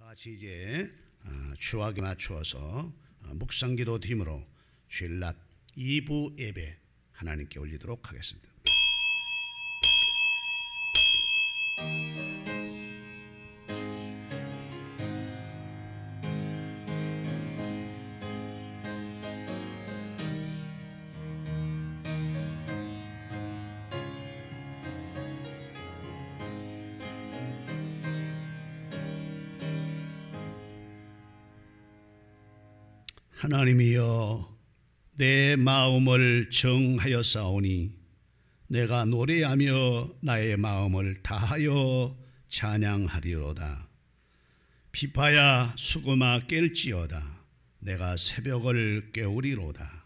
같이 이제 추억에 맞추어서 묵상기도 팀으로 주일 낮 2부 예배 하나님께 올리도록 하겠습니다. 하나님이여, 내 마음을 정하였사오니 내가 노래하며 나의 마음을 다하여 찬양하리로다. 비파야 수금아 깰지어다. 내가 새벽을 깨우리로다.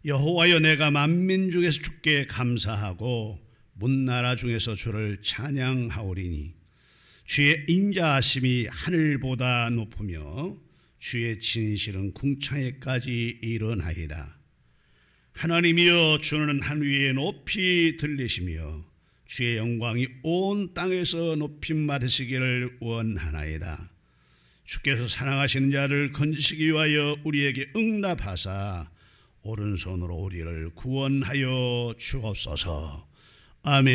여호와여, 내가 만민 중에서 주께 감사하고 문나라 중에서 주를 찬양하오리니 주의 인자하심이 하늘보다 높으며 주의 진실은 궁창에까지 이르나이다. 하나님이여, 주는 한 위에 높이 들리시며 주의 영광이 온 땅에서 높임 받으시기를 원하나이다. 주께서 사랑하시는 자를 건지시기 위하여 우리에게 응답하사 오른손으로 우리를 구원하여 주옵소서. 아멘.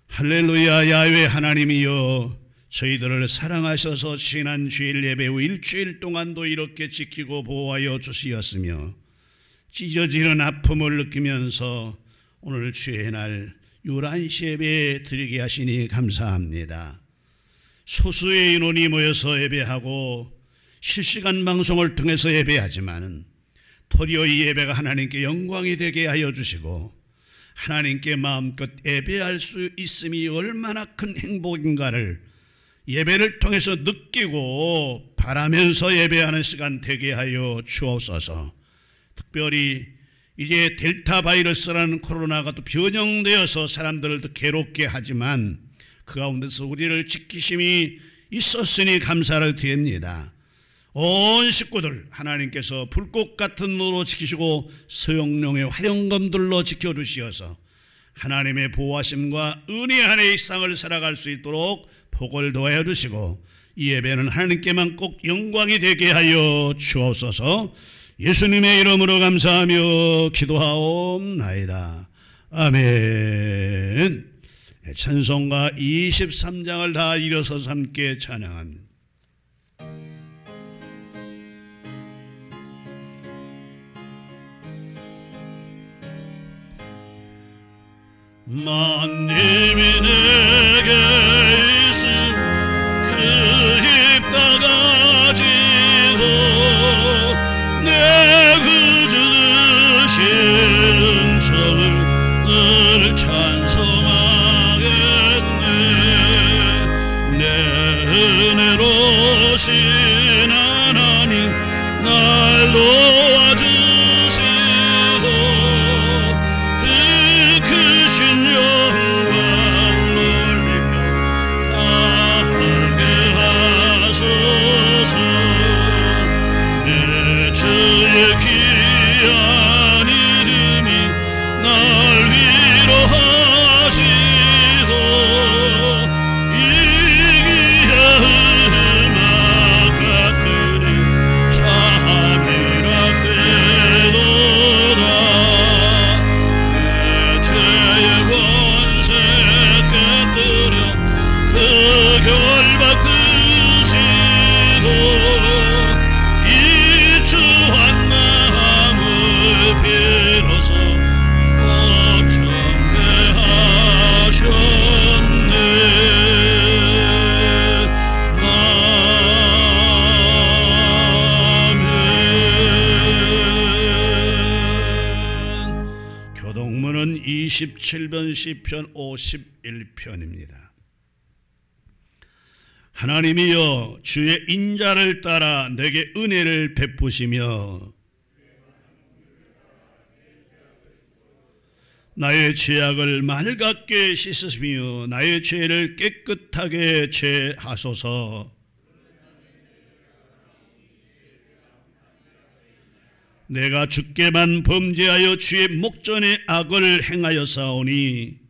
할렐루야. 야훼 하나님이여, 저희들을 사랑하셔서 지난 주일 예배 후 일주일 동안도 이렇게 지키고 보호하여 주시었으며 찢어지는 아픔을 느끼면서 오늘 주의 날 11시 예배 드리게 하시니 감사합니다. 소수의 인원이 모여서 예배하고 실시간 방송을 통해서 예배하지만 도리어 이 예배가 하나님께 영광이 되게 하여 주시고 하나님께 마음껏 예배할 수 있음이 얼마나 큰 행복인가를 예배를 통해서 느끼고 바라면서 예배하는 시간 되게 하여 주옵소서. 특별히 이제 델타 바이러스라는 코로나가 또 변형되어서 사람들을 더 괴롭게 하지만 그 가운데서 우리를 지키심이 있었으니 감사를 드립니다. 온 식구들 하나님께서 불꽃 같은 눈으로 지키시고 성령의 화영검들로 지켜주시어서 하나님의 보호하심과 은혜 안에 이 세상을 살아갈 수 있도록 복을 더하여 주시고 이 예배는 하나님께만 꼭 영광이 되게 하여 주옵소서. 예수님의 이름으로 감사하며 기도하옵나이다. 아멘. 찬송가 23장을 다 일어서서 함께 찬양합니다. 만님이 내게 있음 그 힘 다 가지고 내 구주 되신 은총을 늘 찬송하겠네. 내 은혜로신 하나님 날 도와주시고 그 크신 영광 놀리며 알게 하소서. 내 주의 귀한 이름이 날 위로하시고 이 귀한 음악 같으니 참이라 되도다. 내 죄의 권세 깨뜨려 그 결박 크시고 이 추한 마음을 비로소 어청케 하셨네. 아멘. 교동문은 27번 시편 51편입니다. 하나님이여, 주의 인자를 따라 내게 은혜를 베푸시며 나의 죄악을 맑게 씻으시며 나의 죄를 깨끗하게 제하소서. 내가 주께만 범죄하여 주의 목전에 악을 행하였사오니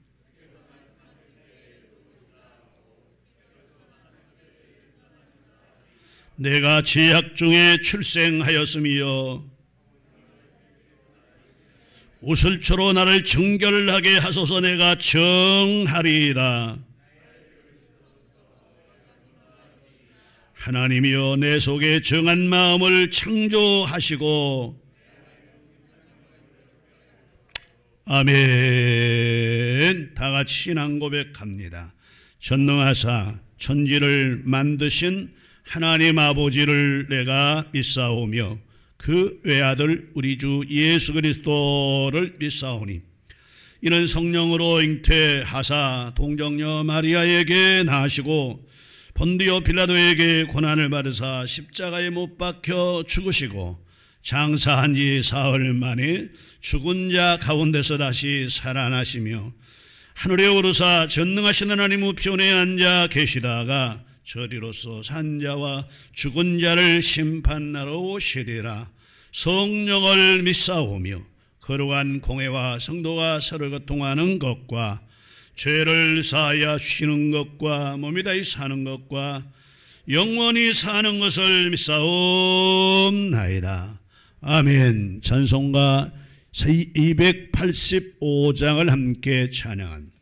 내가 제약 중에 출생하였으며 우슬초로 나를 정결하게 하소서. 내가 정하리이다. 하나님이여 내 속에 정한 마음을 창조하시고 아멘. 다 같이 신앙 고백합니다. 전능하사 천지를 만드신 하나님 아버지를 내가 믿사오며 그 외아들 우리 주 예수 그리스도를 믿사오니 이는 성령으로 잉태하사 동정녀 마리아에게 나시고 본디오 빌라도에게 고난을 받으사 십자가에 못 박혀 죽으시고 장사한 지 사흘 만에 죽은 자 가운데서 다시 살아나시며 하늘에 오르사 전능하신 하나님 우편에 앉아 계시다가 저리로서 산 자와 죽은 자를 심판하러 오시리라. 성령을 믿사오며 거룩한 공회와 성도가 서로 교통하는 것과 죄를 사하여 쉬는 것과 몸이 다히 사는 것과 영원히 사는 것을 믿사옵나이다. 아멘. 찬송가 285장을 함께 찬양합니다.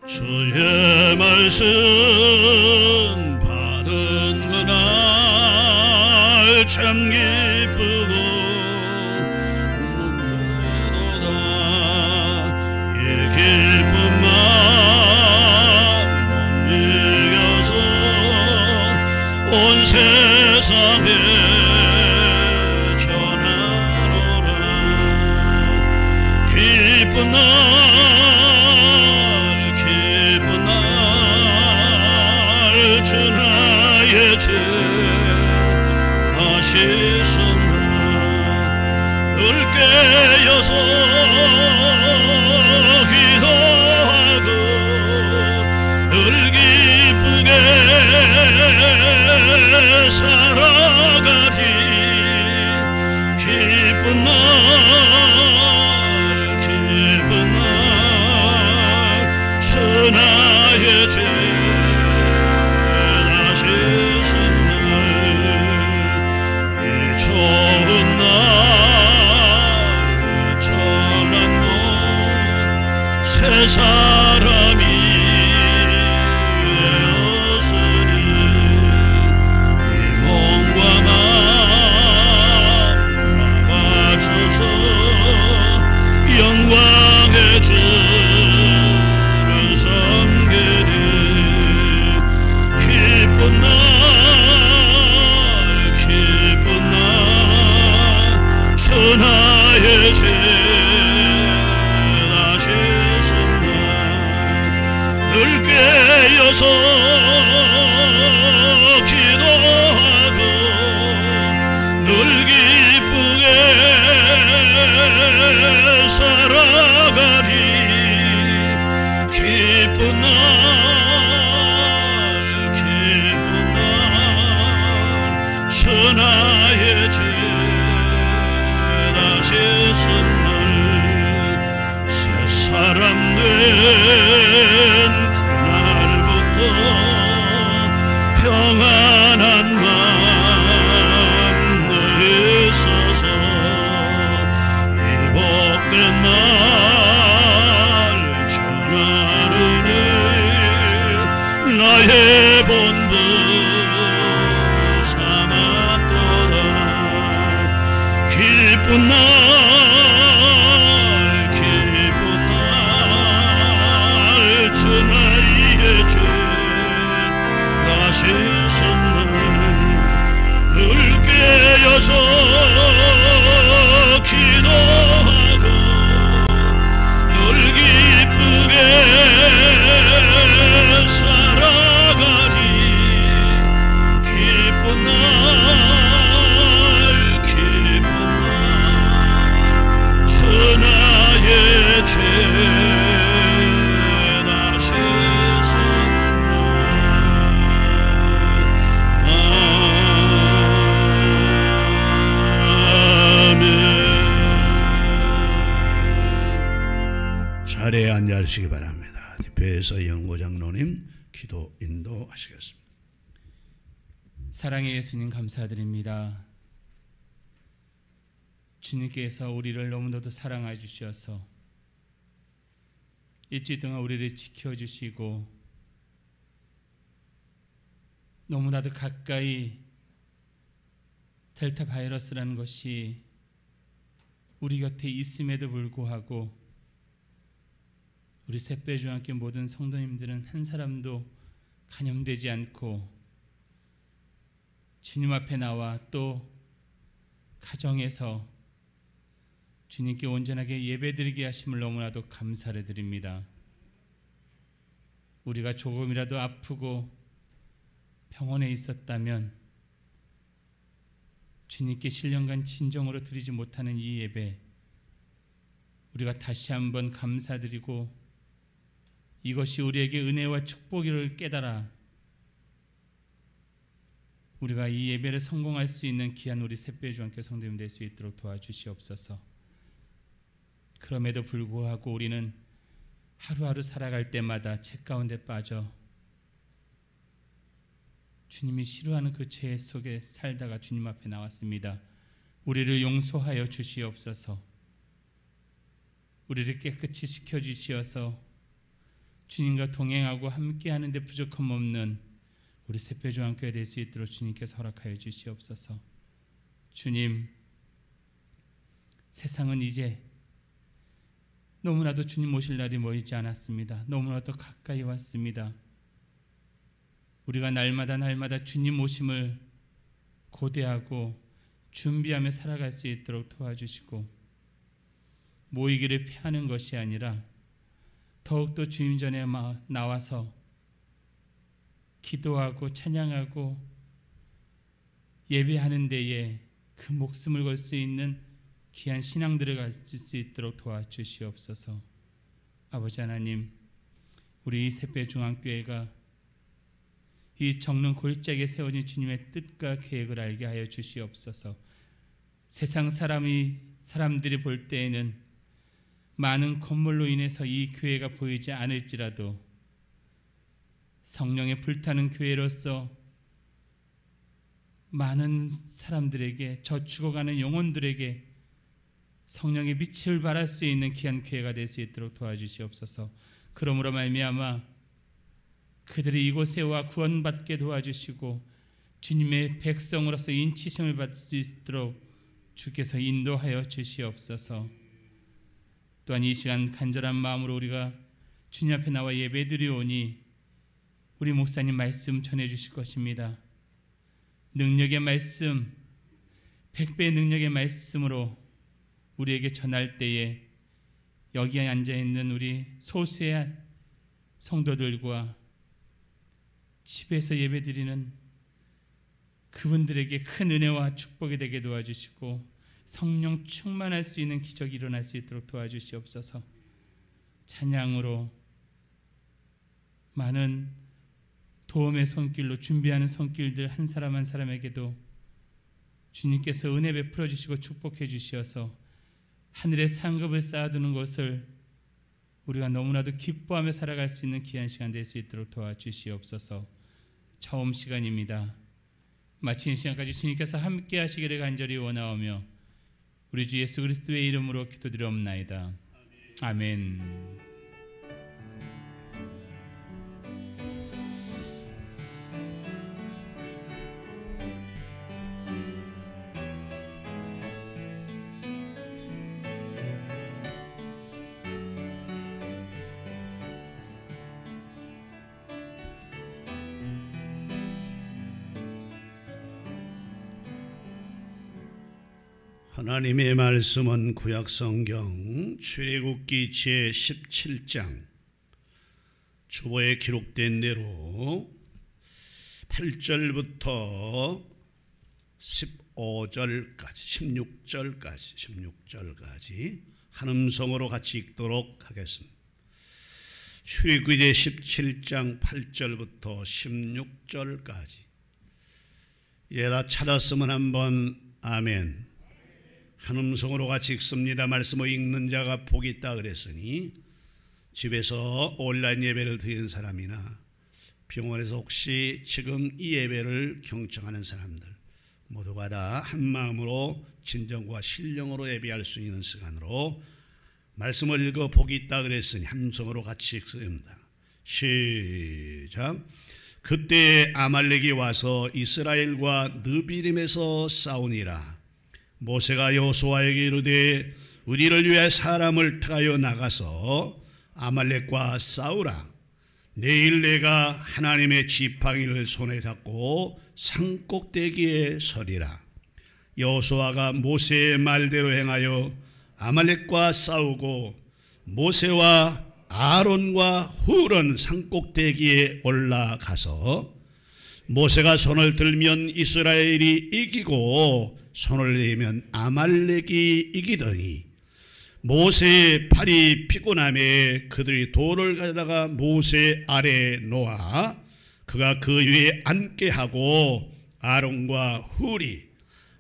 주의 말씀 받은 그날 참 기쁘고 눈물도다. 이 기쁨만 못 이겨서 온 세상에 전하노라. 기쁜 날 주나의 죄 다시 섰나 늘 깨어서 기도하고 늘 기쁘게 살아가리. 기쁜 날 주나의 죄 새 사람이 되었으니 이 몸과 마음 바쳐서 영광의 주를 섬기리. 기쁜 날 천하의 죄 늘 깨어서 기도하고 늘 기쁘게 살아가리. 기쁜 날 천하의 죄 다시 섰날 새 사람 된 평안한 마음 늘 있어서 이 복된 날 전하느니 나의 본분 삼았도다. 기쁜 날 주나의 죄 다시 섰날 늘 깨어서 기도하고 늘 기쁘게 살아가리. 기쁜 날 앉아주시기 바랍니다. 집회에서 연고장로님 기도 인도하시겠습니다. 사랑의 예수님 감사드립니다. 주님께서 우리를 너무나도 사랑해 주셔서 일주일 동안 우리를 지켜주시고 너무나도 가까이 델타 바이러스라는 것이 우리 곁에 있음에도 불구하고 우리 새빼주함께 모든 성도님들은 한 사람도 감염되지 않고 주님 앞에 나와 또 가정에서 주님께 온전하게 예배드리게 하심을 너무나도 감사를 드립니다. 우리가 조금이라도 아프고 병원에 있었다면 주님께 신령간 진정으로 드리지 못하는 이 예배, 우리가 다시 한번 감사드리고 이것이 우리에게 은혜와 축복을 깨달아 우리가 이 예배를 성공할 수 있는 귀한 우리 새빼주함께 성도님 될 수 있도록 도와주시옵소서. 그럼에도 불구하고 우리는 하루하루 살아갈 때마다 죄 가운데 빠져 주님이 싫어하는 그 죄 속에 살다가 주님 앞에 나왔습니다. 우리를 용서하여 주시옵소서. 우리를 깨끗이 시켜주시어서 주님과 동행하고 함께하는 데 부족함 없는 우리 새빼주함교회 될 수 있도록 주님께서 허락하여 주시옵소서. 주님, 세상은 이제 너무나도 주님 오실 날이 멀지 않았습니다. 너무나도 가까이 왔습니다. 우리가 날마다 주님 오심을 고대하고 준비하며 살아갈 수 있도록 도와주시고 모이기를 피하는 것이 아니라 더욱더 주님 전에 나와서 기도하고 찬양하고 예배하는 데에 그 목숨을 걸 수 있는 귀한 신앙들을 가질 수 있도록 도와주시옵소서. 아버지 하나님, 우리 이 새빼중앙교회가 이 정릉 골짜기에 세워진 주님의 뜻과 계획을 알게 하여 주시옵소서. 세상 사람들이 볼 때에는 많은 건물로 인해서 이 교회가 보이지 않을지라도 성령의 불타는 교회로서 많은 사람들에게, 저 죽어가는 영혼들에게 성령의 빛을 발할 수 있는 귀한 교회가 될 수 있도록 도와주시옵소서. 그러므로 말미암아 그들이 이곳에 와 구원받게 도와주시고 주님의 백성으로서 인치심을 받을 수 있도록 주께서 인도하여 주시옵소서. 또한 이 시간 간절한 마음으로 우리가 주님 앞에 나와 예배드리오니 우리 목사님 말씀 전해주실 것입니다. 능력의 말씀, 100배의 능력의 말씀으로 우리에게 전할 때에 여기에 앉아있는 우리 소수의 성도들과 집에서 예배드리는 그분들에게 큰 은혜와 축복이 되게 도와주시고 성령 충만할 수 있는 기적이 일어날 수 있도록 도와주시옵소서. 찬양으로 많은 도움의 손길로 준비하는 손길들 한 사람 한 사람에게도 주님께서 은혜 베풀어 주시고 축복해 주시어서 하늘의 상급을 쌓아두는 것을 우리가 너무나도 기뻐하며 살아갈 수 있는 귀한 시간 될 수 있도록 도와주시옵소서. 처음 시간입니다. 마치는 시간까지 주님께서 함께 하시기를 간절히 원하오며 우리 주 예수 그리스도의 이름으로 기도드리옵나이다. 아멘. 하나님의 말씀은 구약성경 출애굽기 제17장 초보에 기록된 대로 8절부터 15절까지 16절까지 한음성으로 같이 읽도록 하겠습니다. 출애굽기 제17장 8절부터 16절까지 이제 다 찾았으면 한번 아멘. 한음성으로 같이 읽습니다. 말씀을 읽는 자가 복이 있다 그랬으니 집에서 온라인 예배를 드리는 사람이나 병원에서 혹시 지금 이 예배를 경청하는 사람들 모두가 다 한마음으로 진정과 신령으로 예배할 수 있는 시간으로 말씀을 읽어 복이 있다 그랬으니 함성으로 같이 읽습니다. 시작. 그때 아말렉이 와서 이스라엘과 느비림에서 싸우니라. 모세가 여호수아에게 이르되 우리를 위해 사람을 택하여 나가서 아말렉과 싸우라. 내일 내가 하나님의 지팡이를 손에 잡고 산꼭대기에 서리라. 여호수아가 모세의 말대로 행하여 아말렉과 싸우고 모세와 아론과 훌은 산꼭대기에 올라가서 모세가 손을 들면 이스라엘이 이기고 손을 내면 아말렉이 이기더니 모세의 팔이 피곤함에 그들이 돌을 가져다가 모세 아래에 놓아 그가 그 위에 앉게 하고 아론과 훌이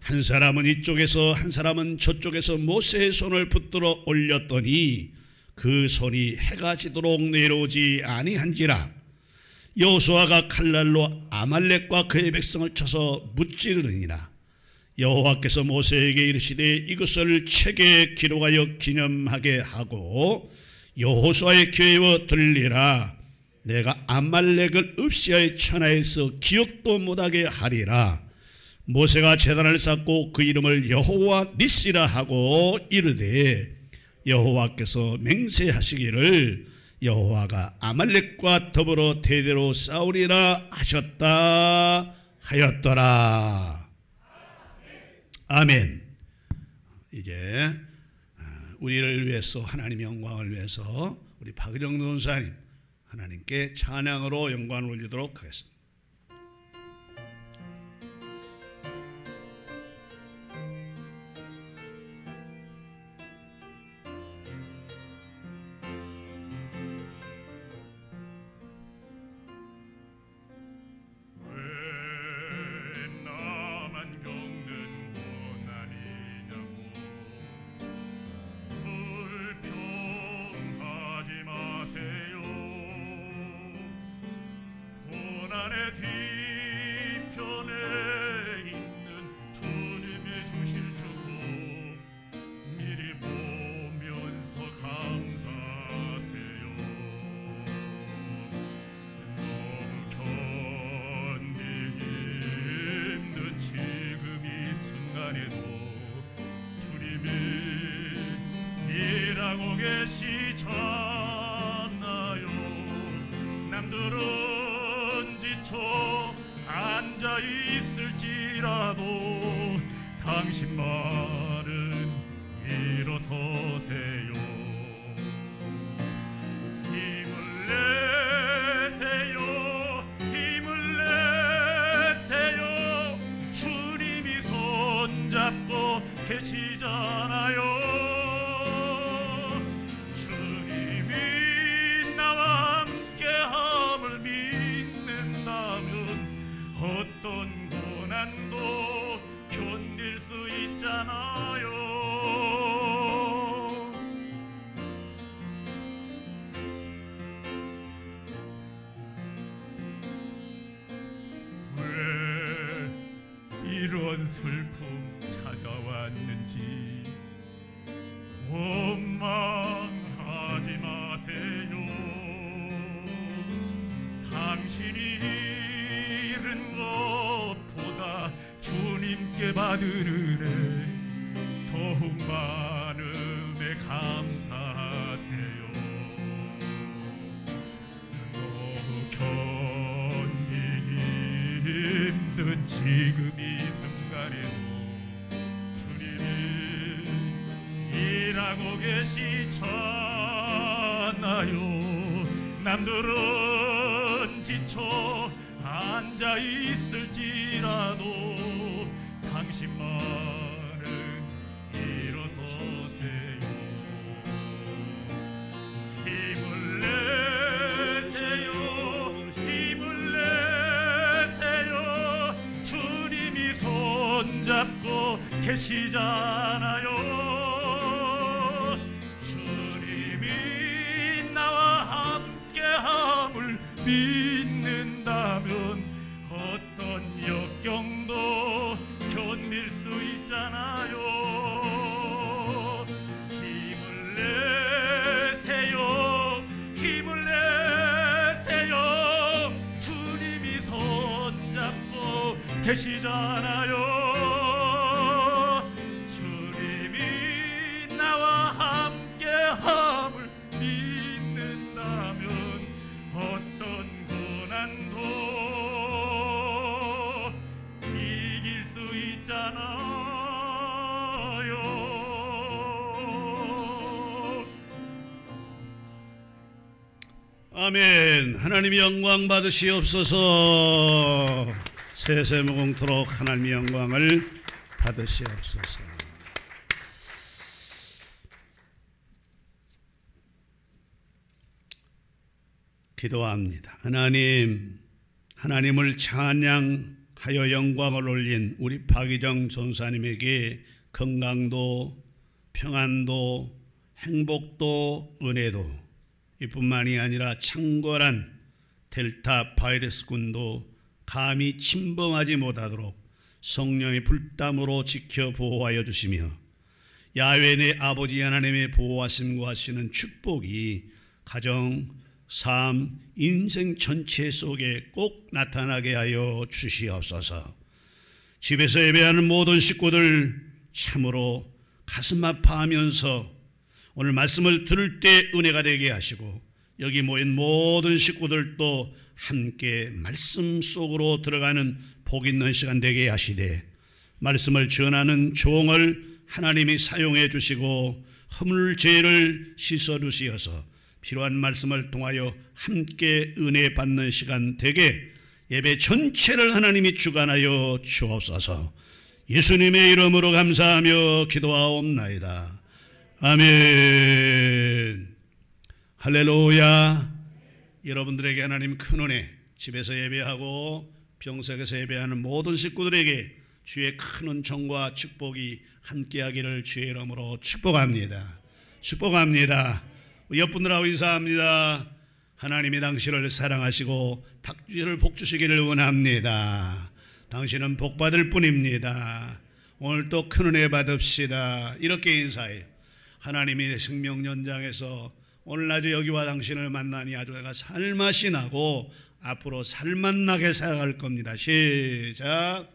한 사람은 이쪽에서 한 사람은 저쪽에서 모세의 손을 붙들어 올렸더니 그 손이 해가 지도록 내려오지 아니한지라. 여호수아가 칼날로 아말렉과 그의 백성을 쳐서 무찌르니라. 여호와께서 모세에게 이르시되 이것을 책에 기록하여 기념하게 하고 여호수아의 귀에 들리라. 내가 아말렉을 읍시아의 천하에서 기억도 못하게 하리라. 모세가 제단을 쌓고 그 이름을 여호와 니시라 하고 이르되 여호와께서 맹세하시기를 여호와가 아말렉과 더불어 대대로 싸우리라 하셨다 하였더라. 아멘. 이제 우리를 위해서 하나님의 영광을 위해서 우리 박정 전사님 하나님께 찬양으로 영광을 올리도록 하겠습니다. 뒤편에 있는 주님이 주실 축복 미리 보면서 감사하세요. 너무 견디기 힘든 지금 이 순간에도 주님이 일하고 계시잖아요. 남들은 지쳐 앉아 있을지라도 당신만은 일어서세요. 힘을 내세요. 힘을 내세요. 주님이 손잡고 계시잖아요. 주님이 나와 함께함을 믿는다면 어떤 고난도 견딜 수 있잖아요. 왜 이런 슬픔 찾아왔는지 원망하지 마세요. 당신이 잃은 것보다 주님께 받은 은혜 더욱 많음에 감사하세요. 너무 견디기 힘든 지금 이 순간에도 주님이 일하고 계시잖아요. 남들은 지쳐 앉아 있을지라도 당신만은 일어서세요. 힘을 내세요. 힘을 내세요. 주님이 손잡고 계시잖아요. 주님이 나와 믿는다면 어떤 역경도 견딜 수 있잖아요. 힘을 내세요, 힘을 내세요. 주님이 손잡고 계시잖아요. 주님이 나와 함께함을 믿는다면 어떤 고난도 이길 수 있잖아요. 아멘. 하나님이 영광 받으시옵소서. 세세무공토록 하나님의 영광을 받으시옵소서. 기도합니다. 하나님을 찬양하여 영광을 올린 우리 박희정 전사님에게 건강도 평안도 행복도 은혜도 이뿐만이 아니라 창궐한 델타 바이러스군도 감히 침범하지 못하도록 성령의 불담으로 지켜 보호하여 주시며 야훼 내 아버지 하나님의 보호하심과 하시는 축복이 가정, 삶, 인생 전체 속에 꼭 나타나게 하여 주시옵소서. 집에서 예배하는 모든 식구들 참으로 가슴 아파하면서 오늘 말씀을 들을 때 은혜가 되게 하시고 여기 모인 모든 식구들도 함께 말씀 속으로 들어가는 복 있는 시간 되게 하시되 말씀을 전하는 종을 하나님이 사용해 주시고 허물 죄를 씻어 주시어서 필요한 말씀을 통하여 함께 은혜 받는 시간 되게 예배 전체를 하나님이 주관하여 주옵소서. 예수님의 이름으로 감사하며 기도하옵나이다. 아멘. 할렐루야. 여러분들에게 하나님 큰 은혜, 집에서 예배하고 병석에서 예배하는 모든 식구들에게 주의 큰 은총과 축복이 함께하기를 주의 이름으로 축복합니다. 축복합니다. 옆분들하고 인사합니다. 하나님이 당신을 사랑하시고 닥주를 복주시기를 원합니다. 당신은 복받을 뿐입니다. 오늘 또 큰 은혜 받읍시다. 이렇게 인사해요. 하나님이 생명 연장에서 오늘 낮에 여기와 당신을 만나니 아주 내가 살맛이 나고 앞으로 살맛 나게 살아갈 겁니다. 시작.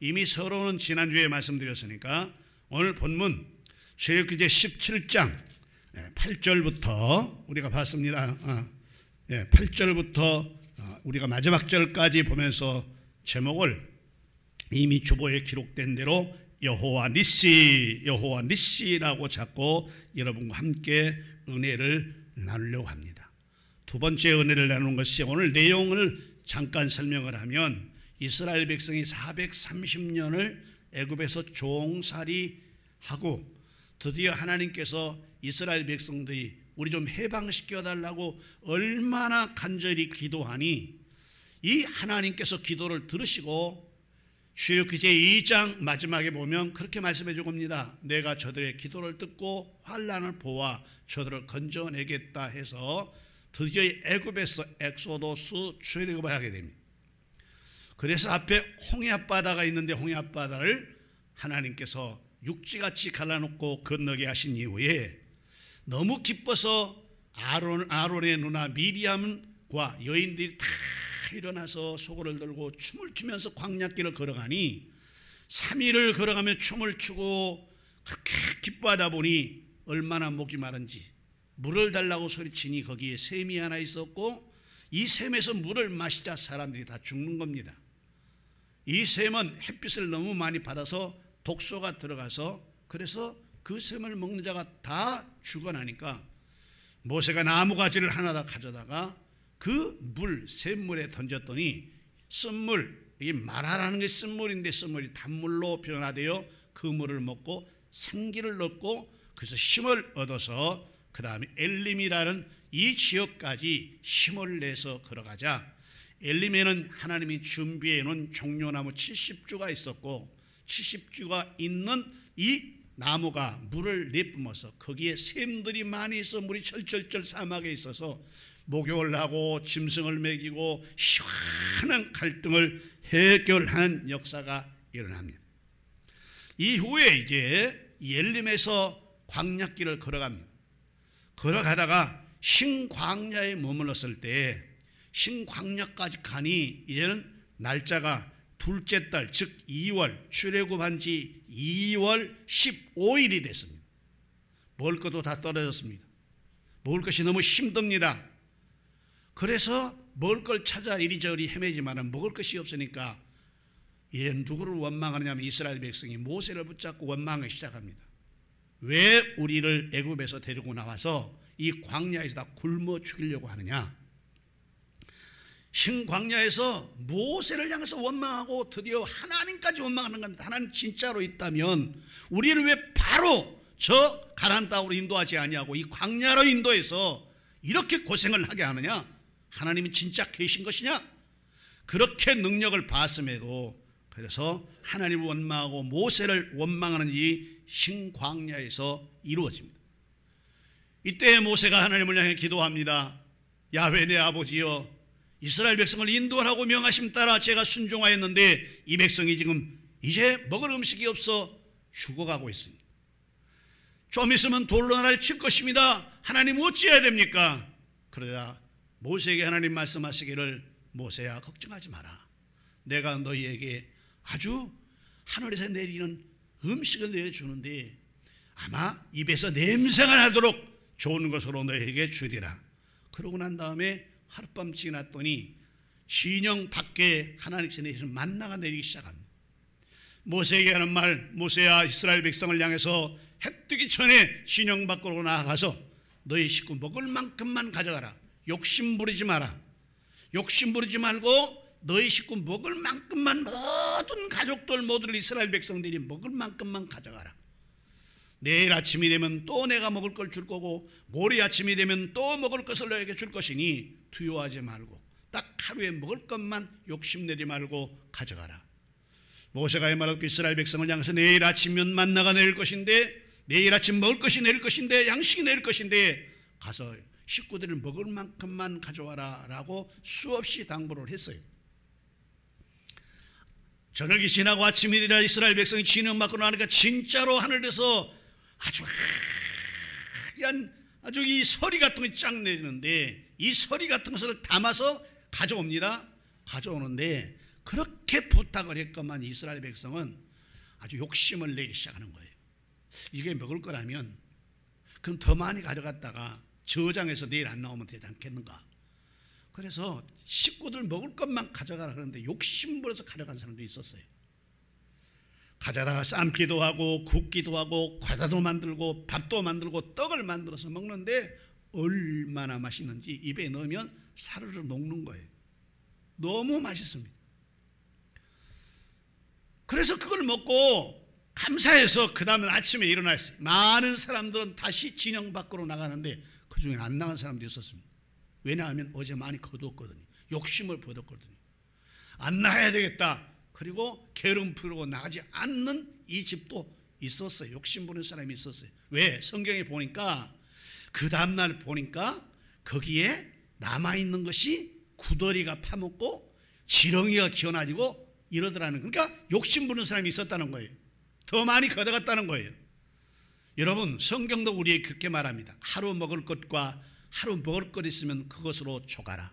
이미 서론은 지난주에 말씀드렸으니까 오늘 본문 출애굽기 17장 8절부터 우리가 봤습니다. 8절부터 우리가 마지막 절까지 보면서 제목을 이미 주보에 기록된 대로 여호와 니시라고 잡고 여러분과 함께 은혜를 나누려고 합니다. 두 번째 은혜를 나누는 것이 오늘 내용을 잠깐 설명을 하면 이스라엘 백성이 430년을 애굽에서 종살이하고 드디어 하나님께서 이스라엘 백성들이 우리 좀 해방시켜달라고 얼마나 간절히 기도하니 이 하나님께서 기도를 들으시고 출애굽기 제2장 마지막에 보면 그렇게 말씀해 줄 겁니다. 내가 저들의 기도를 듣고 환난을 보아 저들을 건져내겠다 해서 드디어 애굽에서 엑소도스 출애굽을 하게 됩니다. 그래서 앞에 홍해바다가 있는데 홍해바다를 하나님께서 육지같이 갈라놓고 건너게 하신 이후에 너무 기뻐서 아론의 누나 미리암과 여인들이 다 일어나서 소고를 들고 춤을 추면서 광야길을 걸어가니 3일을 걸어가며 춤을 추고 그렇게 기뻐하다 보니 얼마나 목이 마른지 물을 달라고 소리치니 거기에 샘이 하나 있었고 이 샘에서 물을 마시자 사람들이 다 죽는 겁니다. 이 샘은 햇빛을 너무 많이 받아서 독소가 들어가서 그래서 그 샘을 먹는 자가 다 죽어나니까 모세가 나무가지를 하나 다 가져다가 그 샘물에 던졌더니 쓴물, 이게 마라라는 게 쓴물인데 쓴물이 단물로 변화되어 그 물을 먹고 생기를 얻고 그래서 힘을 얻어서 그 다음에 엘림이라는 이 지역까지 힘을 내서 걸어가자 엘림에는 하나님이 준비해 놓은 종려나무 70주가 있었고 70주가 있는 이 나무가 물을 내뿜어서 거기에 샘들이 많이 있어 물이 철철철 사막에 있어서 목욕을 하고 짐승을 먹이고 시원한 갈등을 해결하는 역사가 일어납니다. 이후에 이제 예루살렘에서 광야길을 걸어갑니다. 걸어가다가 신광야에 머물렀을 때 신광야까지 가니 이제는 날짜가 둘째 달, 즉 2월, 출애굽한 지 2월 15일이 됐습니다. 먹을 것도 다 떨어졌습니다. 먹을 것이 너무 힘듭니다. 그래서 먹을 걸 찾아 이리저리 헤매지만 먹을 것이 없으니까 이제 누구를 원망하느냐면 이스라엘 백성이 모세를 붙잡고 원망을 시작합니다. 왜 우리를 애굽에서 데리고 나와서 이 광야에서 다 굶어 죽이려고 하느냐. 신광야에서 모세를 향해서 원망하고 드디어 하나님까지 원망하는 겁니다. 하나님 진짜로 있다면 우리를 왜 바로 저 가나안 땅으로 인도하지 아니하고 이 광야로 인도해서 이렇게 고생을 하게 하느냐. 하나님이 진짜 계신 것이냐. 그렇게 능력을 봤음에도 그래서 하나님을 원망하고 모세를 원망하는 이 신광야에서 이루어집니다. 이때 모세가 하나님을 향해 기도합니다. 야훼 내 아버지여, 이스라엘 백성을 인도하라고 명하심 따라 제가 순종하였는데 이 백성이 지금 이제 먹을 음식이 없어 죽어가고 있습니다. 좀 있으면 돌로 나를 칠 것입니다. 하나님 어찌해야 됩니까? 그러자 모세에게 하나님 말씀하시기를 모세야 걱정하지 마라. 내가 너희에게 아주 하늘에서 내리는 음식을 내주는데 아마 입에서 냄새가 나도록 좋은 것으로 너희에게 주리라. 그러고 난 다음에 하룻밤 지났더니 진영 밖에 하나님께서 내리신 만나가 내리기 시작합니다. 모세에게 하는 말, 모세야 이스라엘 백성을 향해서 해 뜨기 전에 진영 밖으로 나가서 너희 식구 먹을 만큼만 가져가라. 욕심 부리지 마라. 욕심 부리지 말고 너희 식구 먹을 만큼만 모든 가족들 모두를 이스라엘 백성들이 먹을 만큼만 가져가라. 내일 아침이 되면 또 내가 먹을 걸 줄 거고 모레 아침이 되면 또 먹을 것을 너에게 줄 것이니 두려워하지 말고 딱 하루에 먹을 것만 욕심내지 말고 가져가라. 모세가 이 말을 듣고 이스라엘 백성을 향해서 내일 아침이면 만나가 내릴 것인데 내일 아침 먹을 것이 내릴 것인데 양식이 내릴 것인데 가서 식구들을 먹을 만큼만 가져와라 라고 수없이 당부를 했어요. 저녁이 지나고 아침이 되자 이스라엘 백성이 진영 밖으로 나가니까 진짜로 하늘에서 아주 이 서리 같은 게 쫙 내리는데 이 서리 같은 것을 담아서 가져옵니다. 가져오는데 그렇게 부탁을 했건만 이스라엘 백성은 아주 욕심을 내기 시작하는 거예요. 이게 먹을 거라면 그럼 더 많이 가져갔다가 저장해서 내일 안 나오면 되지 않겠는가. 그래서 식구들 먹을 것만 가져가라 그러는데 욕심부려서 가져간 사람도 있었어요. 가져다가 삶기도 하고 굽기도 하고 과자도 만들고 밥도 만들고 떡을 만들어서 먹는데 얼마나 맛있는지 입에 넣으면 사르르 녹는 거예요. 너무 맛있습니다. 그래서 그걸 먹고 감사해서 그 다음날 아침에 일어났어요. 많은 사람들은 다시 진영 밖으로 나가는데 그 중에 안 나간 사람도 있었습니다. 왜냐하면 어제 많이 거두었거든요. 욕심을 부렸거든요. 안 나가야 되겠다. 그리고 게으름 피우고 나가지 않는 이 집도 있었어요. 욕심 부리는 사람이 있었어요. 왜? 성경에 보니까 그 다음날 보니까 거기에 남아있는 것이 구더리가 파먹고 지렁이가 기어나지고 이러더라는 거예요. 그러니까 욕심 부리는 사람이 있었다는 거예요. 더 많이 가져갔다는 거예요. 여러분 성경도 우리에게 그렇게 말합니다. 하루 먹을 것과 하루 먹을 것 있으면 그것으로 족하라.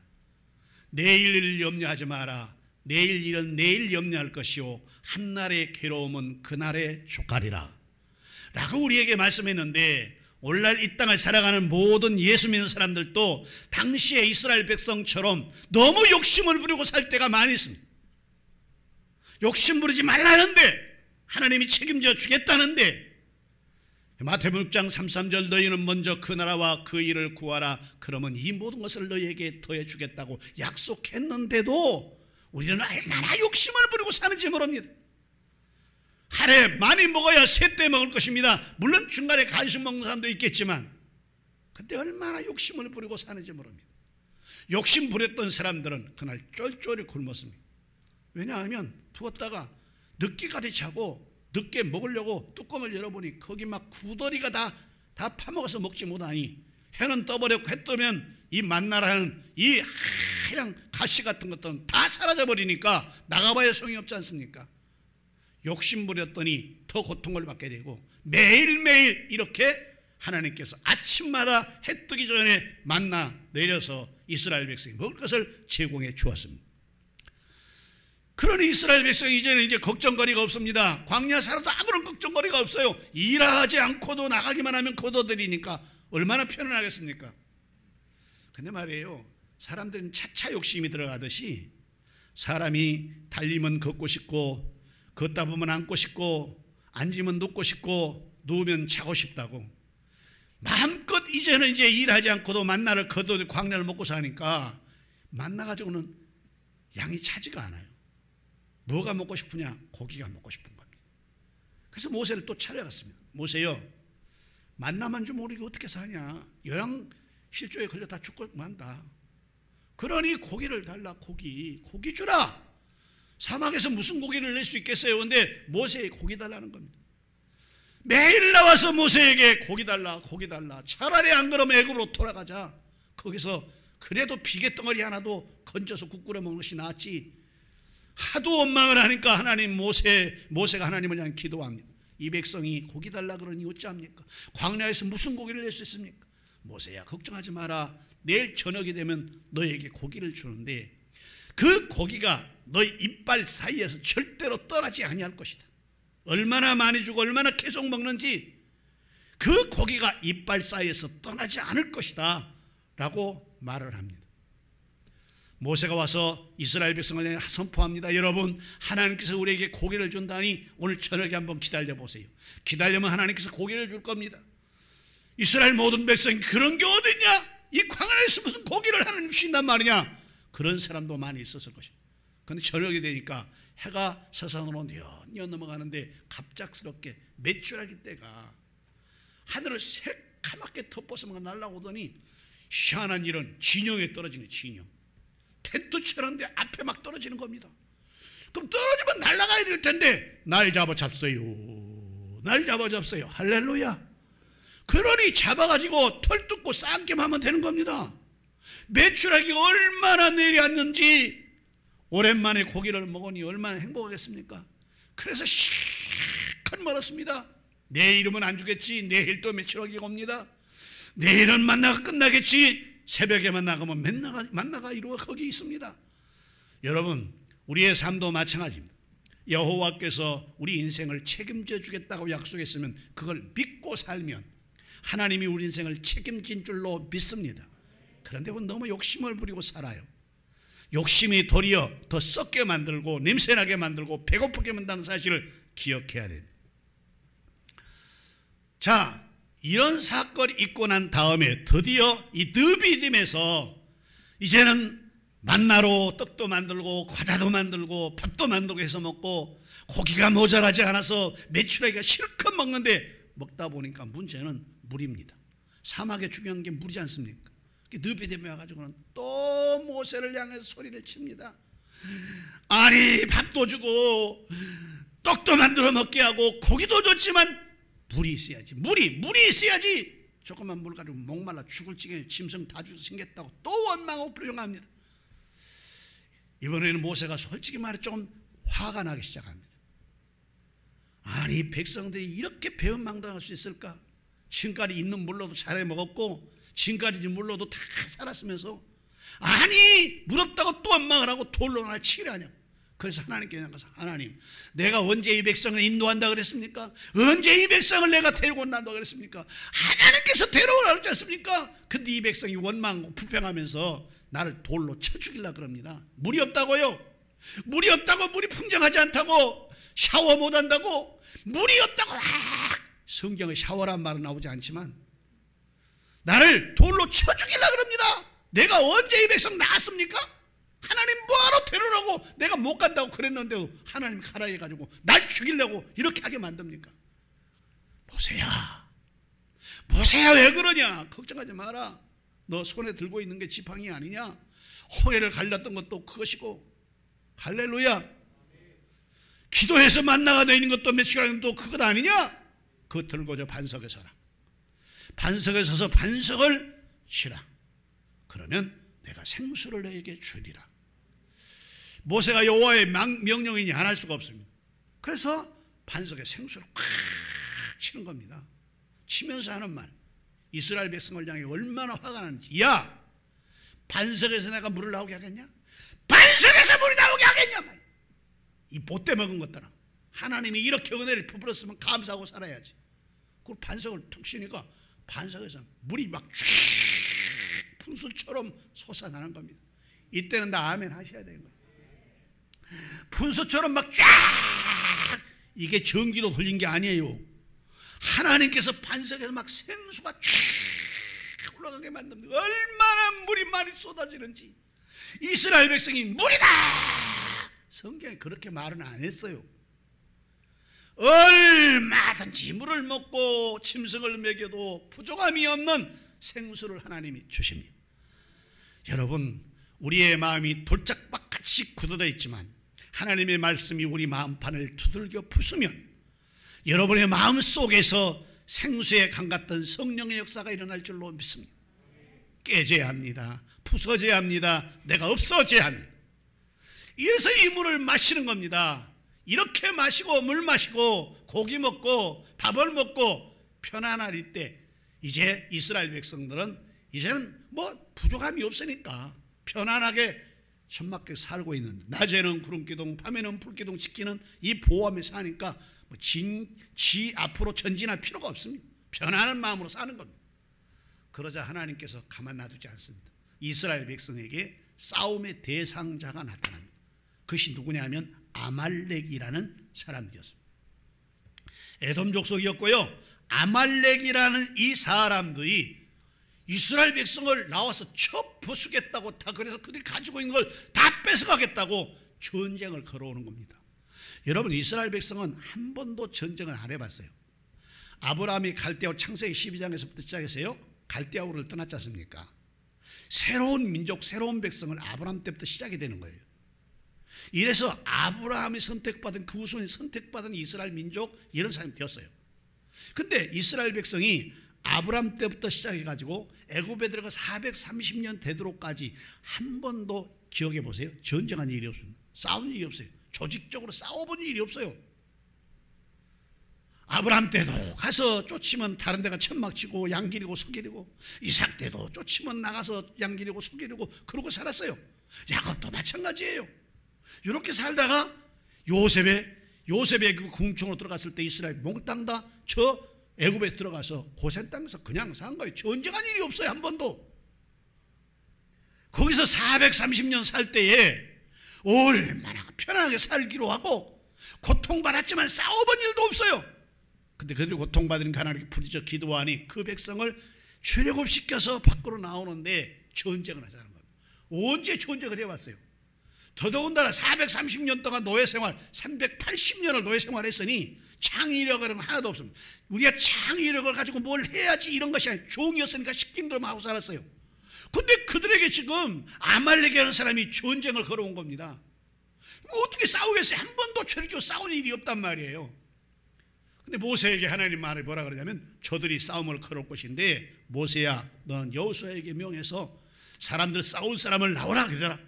내일 일을 염려하지 마라. 내일 일은 내일 염려할 것이요 한날의 괴로움은 그날의 족하리라 라고 우리에게 말씀했는데 오늘날 이 땅을 살아가는 모든 예수 믿는 사람들도 당시의 이스라엘 백성처럼 너무 욕심을 부리고 살 때가 많이 있습니다. 욕심 부리지 말라는데 하나님이 책임져 주겠다는데 마태복음 6장 33절 너희는 먼저 그 나라와 그 일을 구하라 그러면 이 모든 것을 너희에게 더해 주겠다고 약속했는데도 우리는 얼마나 욕심을 부리고 사는지 모릅니다. 하루에 많이 먹어야 셋대 먹을 것입니다. 물론 중간에 간식 먹는 사람도 있겠지만 그때 얼마나 욕심을 부리고 사는지 모릅니다. 욕심 부렸던 사람들은 그날 쫄쫄이 굶었습니다. 왜냐하면 두었다가 늦게까지 자고 늦게 먹으려고 뚜껑을 열어보니 거기 막 구더리가 다 파먹어서 먹지 못하니 해는 떠버렸고 해 뜨면 이 만나라는 이 하얀 가시 같은 것들은 다 사라져버리니까 나가봐야 소용이 없지 않습니까? 욕심부렸더니 더 고통을 받게 되고 매일매일 이렇게 하나님께서 아침마다 해 뜨기 전에 만나 내려서 이스라엘 백성이 먹을 것을 제공해 주었습니다. 그러니 이스라엘 백성이 이제는 이제 걱정거리가 없습니다. 광야 살아도 아무런 걱정거리가 없어요. 일하지 않고도 나가기만 하면 거둬들이니까 얼마나 편안하겠습니까? 근데 말이에요, 사람들은 차차 욕심이 들어가듯이 사람이 달리면 걷고 싶고 걷다 보면 앉고 싶고 앉으면 눕고 싶고 누우면 자고 싶다고 마음껏 이제는 이제 일하지 않고도 만나를 거둬 광야를 먹고 사니까 만나 가지고는 양이 차지가 않아요. 뭐가 먹고 싶으냐? 고기가 먹고 싶은 겁니다. 그래서 모세를 또 찾아갔습니다. 모세요, 만나만 주면 우리가 어떻게 사냐? 열왕실조에 걸려 다 죽고 만다. 그러니 고기를 달라. 고기 주라. 사막에서 무슨 고기를 낼 수 있겠어요? 근데 모세에게 고기 달라는 겁니다. 매일 나와서 모세에게 고기 달라. 차라리 안 그러면 애굽으로 돌아가자. 거기서 그래도 비계덩어리 하나도 건져서 국 끓여 먹는 것이 낫지. 하도 원망을 하니까 하나님 모세가 하나님을 향해 기도합니다. 이 백성이 고기 달라 그러니 어찌합니까? 광야에서 무슨 고기를 낼 수 있습니까? 모세야, 걱정하지 마라. 내일 저녁이 되면 너에게 고기를 주는데 그 고기가 너희 이빨 사이에서 절대로 떠나지 아니할 것이다. 얼마나 많이 주고 얼마나 계속 먹는지 그 고기가 이빨 사이에서 떠나지 않을 것이다 라고 말을 합니다. 모세가 와서 이스라엘 백성을 향해 선포합니다. 여러분, 하나님께서 우리에게 고기를 준다니 오늘 저녁에 한번 기다려보세요. 기다리면 하나님께서 고기를 줄 겁니다. 이스라엘 모든 백성이 그런 게 어딨냐? 이 광야에서 무슨 고기를 하나님 주신단 말이냐? 그런 사람도 많이 있었을 것입니다. 그런데 저녁이 되니까 해가 서산으로 뉘엿뉘엿 넘어가는데 갑작스럽게 메추라기 떼가 하늘을 새카맣게 덮어서 날아오더니 희한한 일은 진영에 떨어지는 진영. 텐트 쳐는데 앞에 막 떨어지는 겁니다. 그럼 떨어지면 날아가야 될 텐데 날 잡아잡어요. 할렐루야. 그러니 잡아가지고 털 뜯고 쌍겜 하면 되는 겁니다. 메추라기가 얼마나 내려왔는지 오랜만에 고기를 먹으니 얼마나 행복하겠습니까? 그래서 실컷 멀었습니다. 내일이면 안 주겠지. 내일 또 메추라기가 옵니다. 내일은 만나가 끝나겠지. 새벽에만 나가면 만나가 이루어 거기 있습니다. 여러분, 우리의 삶도 마찬가지입니다. 여호와께서 우리 인생을 책임져 주겠다고 약속했으면 그걸 믿고 살면 하나님이 우리 인생을 책임진 줄로 믿습니다. 그런데 너무 욕심을 부리고 살아요. 욕심이 도리어 더 썩게 만들고 냄새나게 만들고 배고프게 만드는 사실을 기억해야 됩니다. 자, 이런 사건이 있고 난 다음에 드디어 이 느비딤에서 이제는 만나로 떡도 만들고 과자도 만들고 밥도 만들고 해서 먹고 고기가 모자라지 않아서 메추라기가 실컷 먹는데 먹다 보니까 문제는 물입니다. 사막에 중요한 게 물이지 않습니까? 느비딤에 와가지고는 또 모세를 향해서 소리를 칩니다. 아니, 밥도 주고 떡도 만들어 먹게 하고 고기도 줬지만 물이 있어야지. 물이 있어야지. 조금만 물 가지고 목말라 죽을 지경에 짐승 다 죽어서 생겼다고 또 원망하고 불평합니다. 이번에는 모세가 솔직히 말해 조금 화가 나기 시작합니다. 아니, 백성들이 이렇게 배은망당할 수 있을까? 지금까지 있는 물로도 잘해 먹었고 지금까지 물로도 다 살았으면서 아니, 물 없다고 또 원망을 하고 돌로 날 치려 하냐고. 그래서 하나님께 나가서 하나님, 내가 언제 이 백성을 인도한다 그랬습니까? 언제 이 백성을 내가 데리고 온다고 그랬습니까? 하나님께서 데려오라고 그랬지 않습니까? 근데 이 백성이 원망하고 불평하면서 나를 돌로 쳐 죽이려고 그럽니다. 물이 없다고요? 물이 없다고, 물이 풍성하지 않다고, 샤워 못한다고, 물이 없다고 성경에 샤워란 말은 나오지 않지만 나를 돌로 쳐 죽이려고 그럽니다. 내가 언제 이 백성 낳았습니까? 하나님 뭐하러 데려오라고 내가 못 간다고 그랬는데도 하나님이 가라 해가지고 날 죽이려고 이렇게 하게 만듭니까? 모세야 왜 그러냐? 걱정하지 마라. 너 손에 들고 있는 게 지팡이 아니냐? 홍해를 갈랐던 것도 그것이고. 할렐루야. 기도해서 만나가 되는 것도 며칠 하는 또 그것 아니냐? 그거 들고자 반석에 서라. 반석에 서서 반석을 치라. 그러면 내가 생수를 너에게 주리라. 모세가 여호와의 명령이니 안 할 수가 없습니다. 그래서 반석에 생수를 콱 치는 겁니다. 치면서 하는 말, 이스라엘 백성을 향해 얼마나 화가 나는지. 야, 반석에서 내가 물을 나오게 하겠냐? 반석에서 물이 나오게 하겠냐? 이 못돼 먹은 것들아, 하나님이 이렇게 은혜를 베풀었으면 감사하고 살아야지. 그 반석을 툭 치니까 반석에서 물이 막 쫙 분수처럼 솟아나는 겁니다. 이때는 다 아멘 하셔야 되는 거예요. 분수처럼 막 쫙, 이게 전기로 흘린 게 아니에요. 하나님께서 반석에서 막 생수가 쫙 올라가게 만듭니다. 얼마나 물이 많이 쏟아지는지. 이스라엘 백성이 물이다! 성경에 그렇게 말은 안 했어요. 얼마든지 물을 먹고 짐승을 먹여도 부족함이 없는 생수를 하나님이 주십니다. 여러분, 우리의 마음이 돌짝밭같이 굳어져 있지만 하나님의 말씀이 우리 마음판을 두들겨 부수면 여러분의 마음 속에서 생수의 강 같은 성령의 역사가 일어날 줄로 믿습니다. 깨져야 합니다. 부서져야 합니다. 내가 없어져야 합니다. 이래서 이 물을 마시는 겁니다. 이렇게 마시고 물 마시고 고기 먹고 밥을 먹고 편안할 때 이제 이스라엘 백성들은 이제는 뭐 부족함이 없으니까 편안하게 천막에 살고 있는데, 낮에는 구름기둥 밤에는 불기둥 지키는 이 보호함에 사니까 뭐 앞으로 전진할 필요가 없습니다. 편안한 마음으로 사는 겁니다. 그러자 하나님께서 가만 놔두지 않습니다. 이스라엘 백성에게 싸움의 대상자가 나타납니다. 그것이 누구냐면 아말렉이라는 사람들이었습니다. 에돔 족속이었고요. 아말렉이라는 이 사람들이 이스라엘 백성을 나와서 쳐 부수겠다고 다, 그래서 그들이 가지고 있는 걸 다 뺏어가겠다고 전쟁을 걸어오는 겁니다. 여러분, 이스라엘 백성은 한 번도 전쟁을 안 해봤어요. 아브라함이 갈대아, 창세기 12장에서부터 시작해서요, 갈대아우를 떠났지 않습니까? 새로운 민족, 새로운 백성을 아브라함 때부터 시작이 되는 거예요. 이래서 아브라함이 선택받은, 그 후손이 선택받은 이스라엘 민족, 이런 사람이 되었어요. 근데 이스라엘 백성이 아브라함 때부터 시작해가지고 애굽에 들어가 430년 되도록까지 한 번도, 기억해 보세요, 전쟁한 일이 없습니다. 싸운 일이 없어요. 조직적으로 싸워본 일이 없어요. 아브라함 때도 가서 쫓으면 다른 데가 천막 치고 양 기르고 소 기르고, 이삭 때도 쫓으면 나가서 양 기르고 소 기르고 그러고 살았어요. 야곱도 마찬가지예요. 이렇게 살다가 요셉의 그 궁총으로 들어갔을 때 이스라엘 몽땅 다 저 애굽에 들어가서 고센 땅에서 그냥 산 거예요. 전쟁한 일이 없어요. 한 번도. 거기서 430년 살 때에 얼마나 편안하게 살기로 하고 고통받았지만 싸워본 일도 없어요. 근데 그들이 고통받으니까 하나님께 부딪혀 기도하니 그 백성을 출애굽시켜서 밖으로 나오는데 전쟁을 하자는 겁니다. 언제 전쟁을 해왔어요? 더더군다나 430년 동안 노예생활, 380년을 노예생활했으니 창의력은 하나도 없습니다. 우리가 창의력을 가지고 뭘 해야지 이런 것이 아니라 종이었으니까 시킨 대로 하고 살았어요. 근데 그들에게 지금 아말렉이라는 사람이 전쟁을 걸어온 겁니다. 뭐 어떻게 싸우겠어요? 한 번도 철저히 싸운 일이 없단 말이에요. 근데 모세에게 하나님 말을 뭐라 그러냐면, 저들이 싸움을 걸어올 것인데 모세야, 너는 여호수아에게 명해서 사람들 싸울 사람을 나오라 그러라.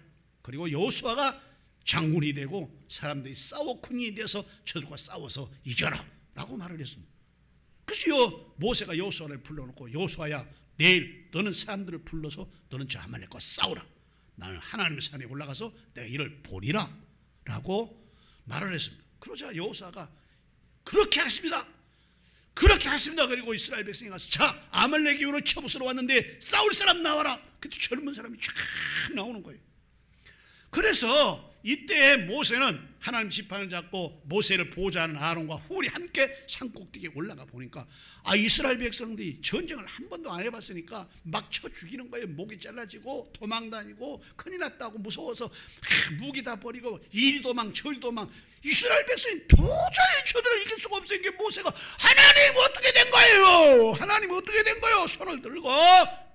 그리고 여호수아가 장군이 되고 사람들이 싸워 군인이 돼서 저들과 싸워서 이겨라 라고 말을 했습니다. 그래서 모세가 여호수아를 불러놓고, 여호수아야, 내일 너는 사람들을 불러서 너는 저 아말렉과 싸우라. 나는 하나님의 산에 올라가서 내가 이를 보리라 라고 말을 했습니다. 그러자 여호수아가 그렇게 하십니다. 그렇게 하십니다. 그리고 이스라엘 백성이 가서, 자, 아말렉이 오늘 쳐부수러 왔는데 싸울 사람 나와라. 그때 젊은 사람이 쫙 나오는 거예요. 그래서 이때 모세는 하나님 지팡이를 잡고 모세를 보호자하는 아론과 훌이 함께 산꼭대기에 올라가 보니까, 이스라엘 백성들이 전쟁을 한 번도 안 해봤으니까 막 쳐 죽이는 거예요. 목이 잘라지고 도망다니고 큰일 났다고 무서워서 무기 다 버리고 이리 도망 저리 도망. 이스라엘 백성이 도저히 저들을 이길 수가 없으니까 모세가, 하나님 어떻게 된 거예요? 하나님 어떻게 된 거예요? 손을 들고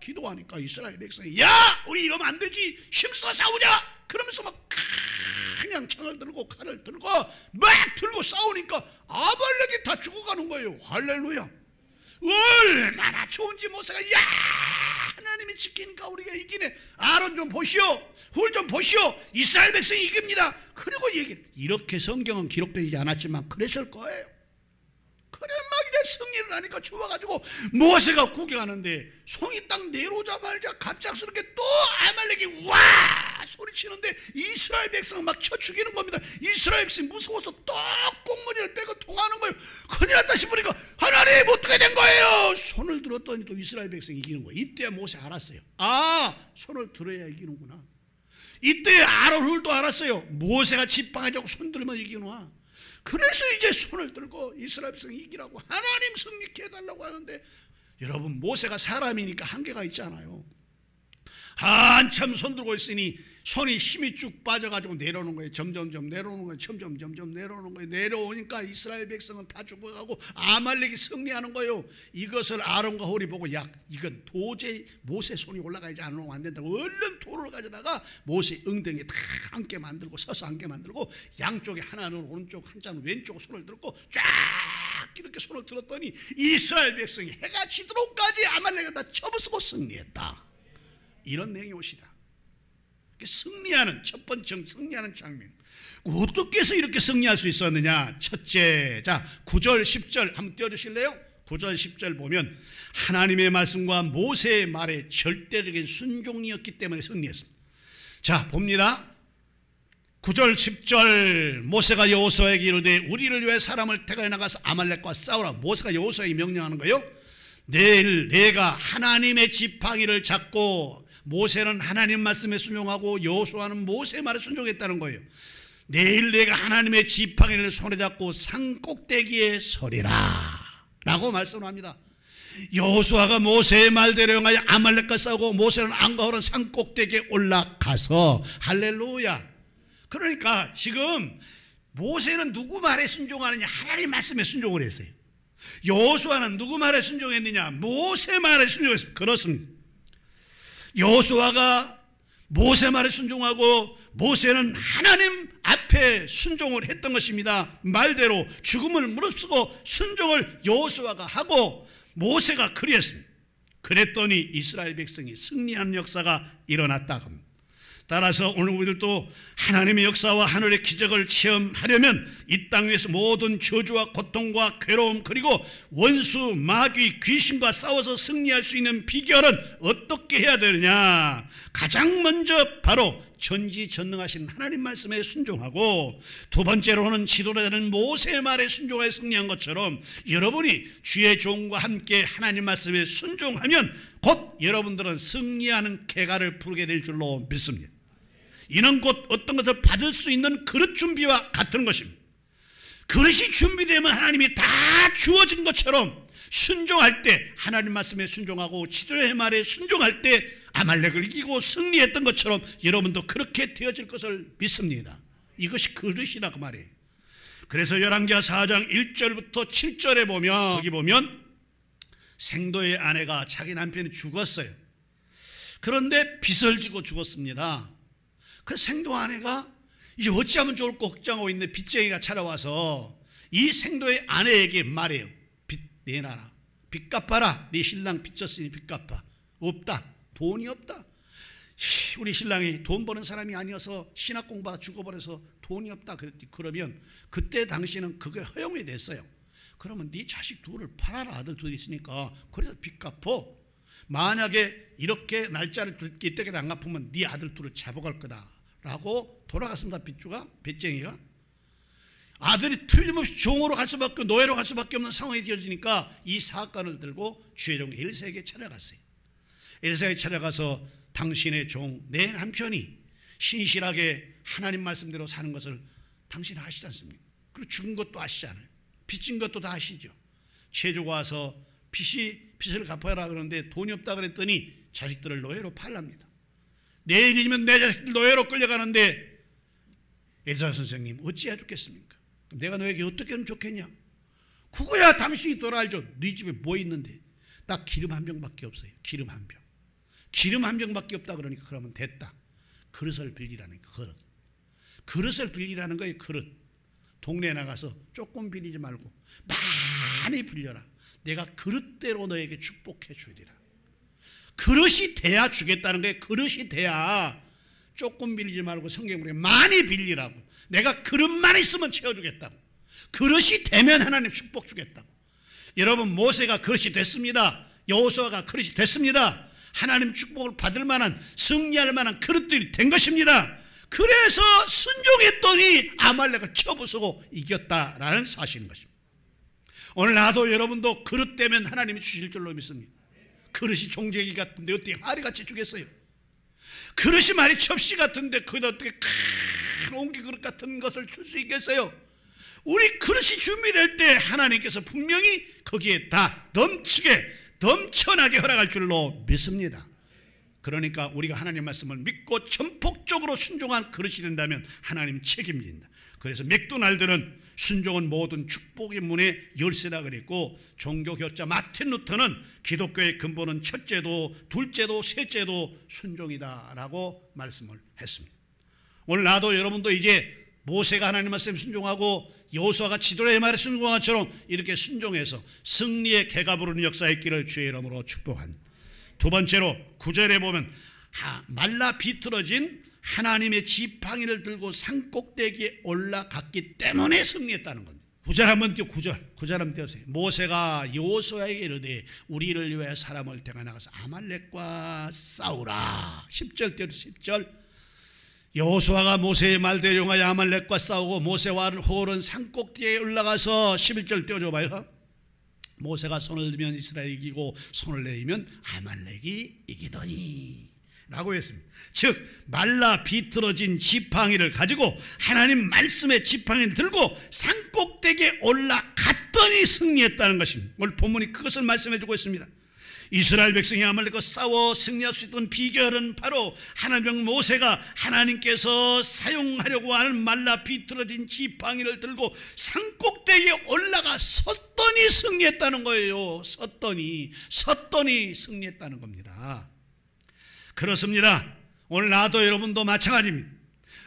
기도하니까 이스라엘 백성이, 야, 우리 이러면 안 되지, 힘써 싸우자 그러면서 막 그냥 그냥 창을 들고 칼을 들고 막 들고 싸우니까 아말렉이 다 죽어가는 거예요. 할렐루야. 얼마나 좋은지 모세가 야 하나님이 지키니까 우리가 이기네. 아론 좀 보시오, 훌 좀 보시오, 이스라엘 백성이 이깁니다. 그리고 이렇게 성경은 기록되지 않았지만 그랬을 거예요. 그래 막 이제 승리를 하니까 좋아가지고 모세가 구경하는데 송이 딱 내려오자마자 갑작스럽게 또 아말렉이 와 소리치는데 이스라엘 백성 막 쳐 죽이는 겁니다. 이스라엘 백성이 무서워서 또 꽁무니를 빼고 통하는 거예요. 큰일 났다 싶으니까 하나님 어떻게 된 거예요? 손을 들었더니 또 이스라엘 백성이 이기는 거예요. 이때 모세 알았어요. 아 손을 들어야 이기는구나. 이때 아론 훌도 알았어요. 모세가 지팡이자고 손 들면 이기는구나. 그래서 이제 손을 들고 이스라엘 백성이 이기라고 하나님 승리케 해달라고 하는데 여러분 모세가 사람이니까 한계가 있잖아요. 한참 손 들고 있으니 손이 힘이 쭉 빠져가지고 내려오는 거예요. 점점점 내려오는 거예요. 점점 내려오는 거예요. 내려오니까 이스라엘 백성은 다 죽어가고 아말렉이 승리하는 거예요. 이것을 아론과 홀이 보고 야 이건 도저히 모세 손이 올라가지 않으면 안 된다고 얼른 돌을 가져다가 모세 엉덩이에 다 앉게 만들고 서서 앉게 만들고 양쪽에 하나는 오른쪽 한자는 왼쪽 손을 들었고 쫙 이렇게 손을 들었더니 이스라엘 백성이 해가 지도록까지 아말렉을 다 쳐부수고 승리했다. 이런 내용이 오시다. 승리하는 첫 번째 승리하는 장면. 어떻게 해서 이렇게 승리할 수 있었느냐? 첫째, 자 9절 10절 한번 띄워주실래요? 9절 10절 보면 하나님의 말씀과 모세의 말에 절대적인 순종이었기 때문에 승리했습니다. 자 봅니다. 9절 10절 모세가 여호수아에게 이르되 우리를 위해 사람을 택하여 나가서 아말렉과 싸우라. 모세가 여호수아에게 명령하는 거예요. 내일 내가 하나님의 지팡이를 잡고 모세는 하나님 말씀에 순종하고 여호수아는 모세 말에 순종했다는 거예요. 내일 내가 하나님의 지팡이를 손에 잡고 산 꼭대기에 서리라 라고 말씀을 합니다. 여호수아가 모세의 말대로 행하여 아말렉과 싸우고 모세는 안과 홀은 산 꼭대기에 올라가서 할렐루야. 그러니까 지금 모세는 누구 말에 순종하느냐? 하나님 말씀에 순종을 했어요. 여호수아는 누구 말에 순종했느냐? 모세 말에 순종했습니다. 그렇습니다. 여호수아가 모세 말에 순종하고 모세는 하나님 앞에 순종을 했던 것입니다. 말대로 죽음을 무릅쓰고 순종을 여호수아가 하고 모세가 그리했습니다. 그랬더니 이스라엘 백성이 승리한 역사가 일어났다고 합니다. 따라서 오늘 우리들도 하나님의 역사와 하늘의 기적을 체험하려면 이 땅 위에서 모든 저주와 고통과 괴로움 그리고 원수, 마귀, 귀신과 싸워서 승리할 수 있는 비결은 어떻게 해야 되느냐? 가장 먼저 바로 전지전능하신 하나님 말씀에 순종하고 두 번째로는 지도자는 모세의 말에 순종하여 승리한 것처럼 여러분이 주의 종과 함께 하나님 말씀에 순종하면 곧 여러분들은 승리하는 쾌가를 부르게 될 줄로 믿습니다. 이는 곧 어떤 것을 받을 수 있는 그릇 준비와 같은 것입니다. 그릇이 준비되면 하나님이 다 주어진 것처럼 순종할 때 하나님 말씀에 순종하고 지도자의 말에 순종할 때 아말렉을 이기고 승리했던 것처럼 여러분도 그렇게 되어질 것을 믿습니다. 이것이 그릇이라고 말이에요. 그래서 열왕기하 4장 1절부터 7절에 보면 거기 보면 생도의 아내가 자기 남편이 죽었어요. 그런데 빚을 지고 죽었습니다. 그 생도 아내가 이제 어찌하면 좋을까 걱정하고 있는데 빚쟁이가 찾아와서 이 생도의 아내에게 말해요. 빚 내놔라. 빚 갚아라. 네 신랑 빚졌으니 빚 갚아. 없다. 돈이 없다. 우리 신랑이 돈 버는 사람이 아니어서 신학 공부하다 죽어버려서 돈이 없다. 그랬더니 그러면 그때 당시는 그게 허용이 됐어요. 그러면 네 자식 둘을 팔아라. 아들 둘이 있으니까. 그래서 빚 갚어. 만약에 이렇게 날짜를 이때까지 안 갚으면 네 아들 둘을 잡아갈 거다 라고 돌아갔습니다. 빚주가, 빚쟁이가. 아들이 틀림없이 종으로 갈 수밖에 노예로 갈 수밖에 없는 상황이 되어지니까 이 사건을 들고 주의 종 엘사에게 찾아갔어요. 엘사에게 찾아가서 당신의 종 내 남편이 신실하게 하나님 말씀대로 사는 것을 당신은 아시지 않습니까? 그리고 죽은 것도 아시잖아요. 빚진 것도 다 아시죠. 제주가 와서 빚을 갚아라 그러는데 돈이 없다 그랬더니 자식들을 노예로 팔랍니다. 내일이면 내 자식들 노예로 끌려가는데 엘사 선생님 어찌해 죽겠습니까? 내가 너에게 어떻게 하면 좋겠냐? 그거야 당신이 돌아알죠. 네 집에 뭐 있는데? 딱 기름 한 병밖에 없어요. 기름 한 병. 기름 한 병밖에 없다 그러니까 그러면 됐다. 그릇을 빌리라니까 그릇. 그릇을 빌리라는 거예요. 그릇. 동네에 나가서 조금 빌리지 말고 많이 빌려라. 내가 그릇대로 너에게 축복해 주리라. 그릇이 돼야 주겠다는 거예요. 그릇이 돼야 조금 빌리지 말고 성경에 많이 빌리라고. 내가 그릇만 있으면 채워주겠다고. 그릇이 되면 하나님 축복 주겠다고. 여러분, 모세가 그릇이 됐습니다. 여호수아가 그릇이 됐습니다. 하나님 축복을 받을 만한, 승리할 만한 그릇들이 된 것입니다. 그래서 순종했더니 아말렉을 쳐부수고 이겼다라는 사실인 것입니다. 오늘 나도 여러분도 그릇 되면 하나님이 주실 줄로 믿습니다. 그릇이 종재기 같은데 어떻게 하리같이 주겠어요? 그릇이 말이 접시 같은데 그게 어떻게 큰 옹기 그릇 같은 것을 줄 수 있겠어요? 우리 그릇이 준비될 때 하나님께서 분명히 거기에 다 넘치게 넘쳐나게 허락할 줄로 믿습니다. 그러니까 우리가 하나님 말씀을 믿고 전폭적으로 순종한 그릇이 된다면 하나님 책임진다. 그래서 맥도날드는 순종은 모든 축복의 문의 열쇠다 그랬고, 종교교자 마틴 루터는 기독교의 근본은 첫째도 둘째도 셋째도 순종이다라고 말씀을 했습니다. 오늘 나도 여러분도 이제 모세가 하나님 말씀 순종하고 여호수아가 지도자의 말에 순종한 것처럼 이렇게 순종해서 승리의 개가 부르는 역사의 있기를 주의 이름으로 축복합니다. 두 번째로 9절에 보면 말라 비틀어진 하나님의 지팡이를 들고 산꼭대기에 올라갔기 때문에 승리했다는 겁니다. 9절 한번 띄워. 9절 한번 띄우세요. 모세가 여호수아에게 이르되 우리를 위하여 사람을 데가 나가서 아말렉과 싸우라. 10절 띄워주세요. 10절. 여호수아가 모세의 말대로 용하여 아말렉과 싸우고 모세와 홀은 산꼭대기에 올라가서 11절 띄워줘봐요. 모세가 손을 들면 이스라엘이 이기고 손을 내리면 아말렉이 이기더니 라고 했습니다. 즉 말라 비틀어진 지팡이를 가지고 하나님 말씀의 지팡이를 들고 산꼭대기에 올라갔더니 승리했다는 것입니다. 오늘 본문이 그것을 말씀해주고 있습니다. 이스라엘 백성이 아말렉과 싸워 승리할 수 있던 비결은 바로 하나님 모세가 하나님께서 사용하려고 하는 말라 비틀어진 지팡이를 들고 산꼭대기에 올라가 섰더니 승리했다는 거예요. 섰더니 승리했다는 겁니다. 그렇습니다. 오늘 나도 여러분도 마찬가지입니다.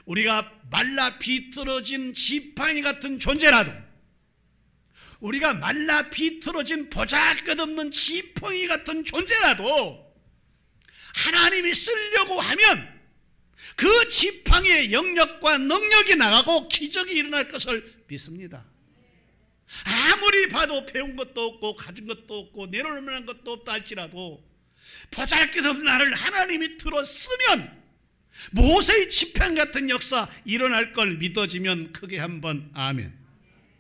우리가 말라 비틀어진 지팡이 같은 존재라도, 우리가 말라 비틀어진 보잘것없는 지팡이 같은 존재라도 하나님이 쓰려고 하면 그 지팡이의 영역과 능력이 나가고 기적이 일어날 것을 믿습니다. 아무리 봐도 배운 것도 없고 가진 것도 없고 내놓을 만한 것도 없다 할지라도 보잘것없는 나를 하나님이 들어 쓰면 모세의 지팡이 같은 역사 일어날 걸 믿어지면 크게 한번 아멘.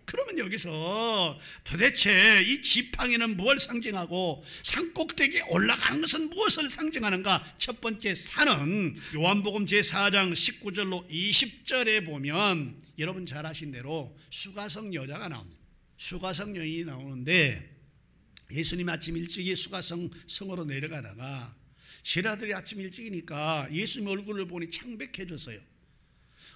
그러면 여기서 도대체 이 지팡이는 무엇을 상징하고 산꼭대기에 올라가는 것은 무엇을 상징하는가? 첫 번째 산은 요한복음 제4장 19절로 20절에 보면 여러분 잘 아신 대로 수가성 여자가 나옵니다. 수가성 여인이 나오는데 예수님 아침 일찍이 수가성 성으로 내려가다가 제자들이 아침 일찍이니까 예수님 얼굴을 보니 창백해졌어요.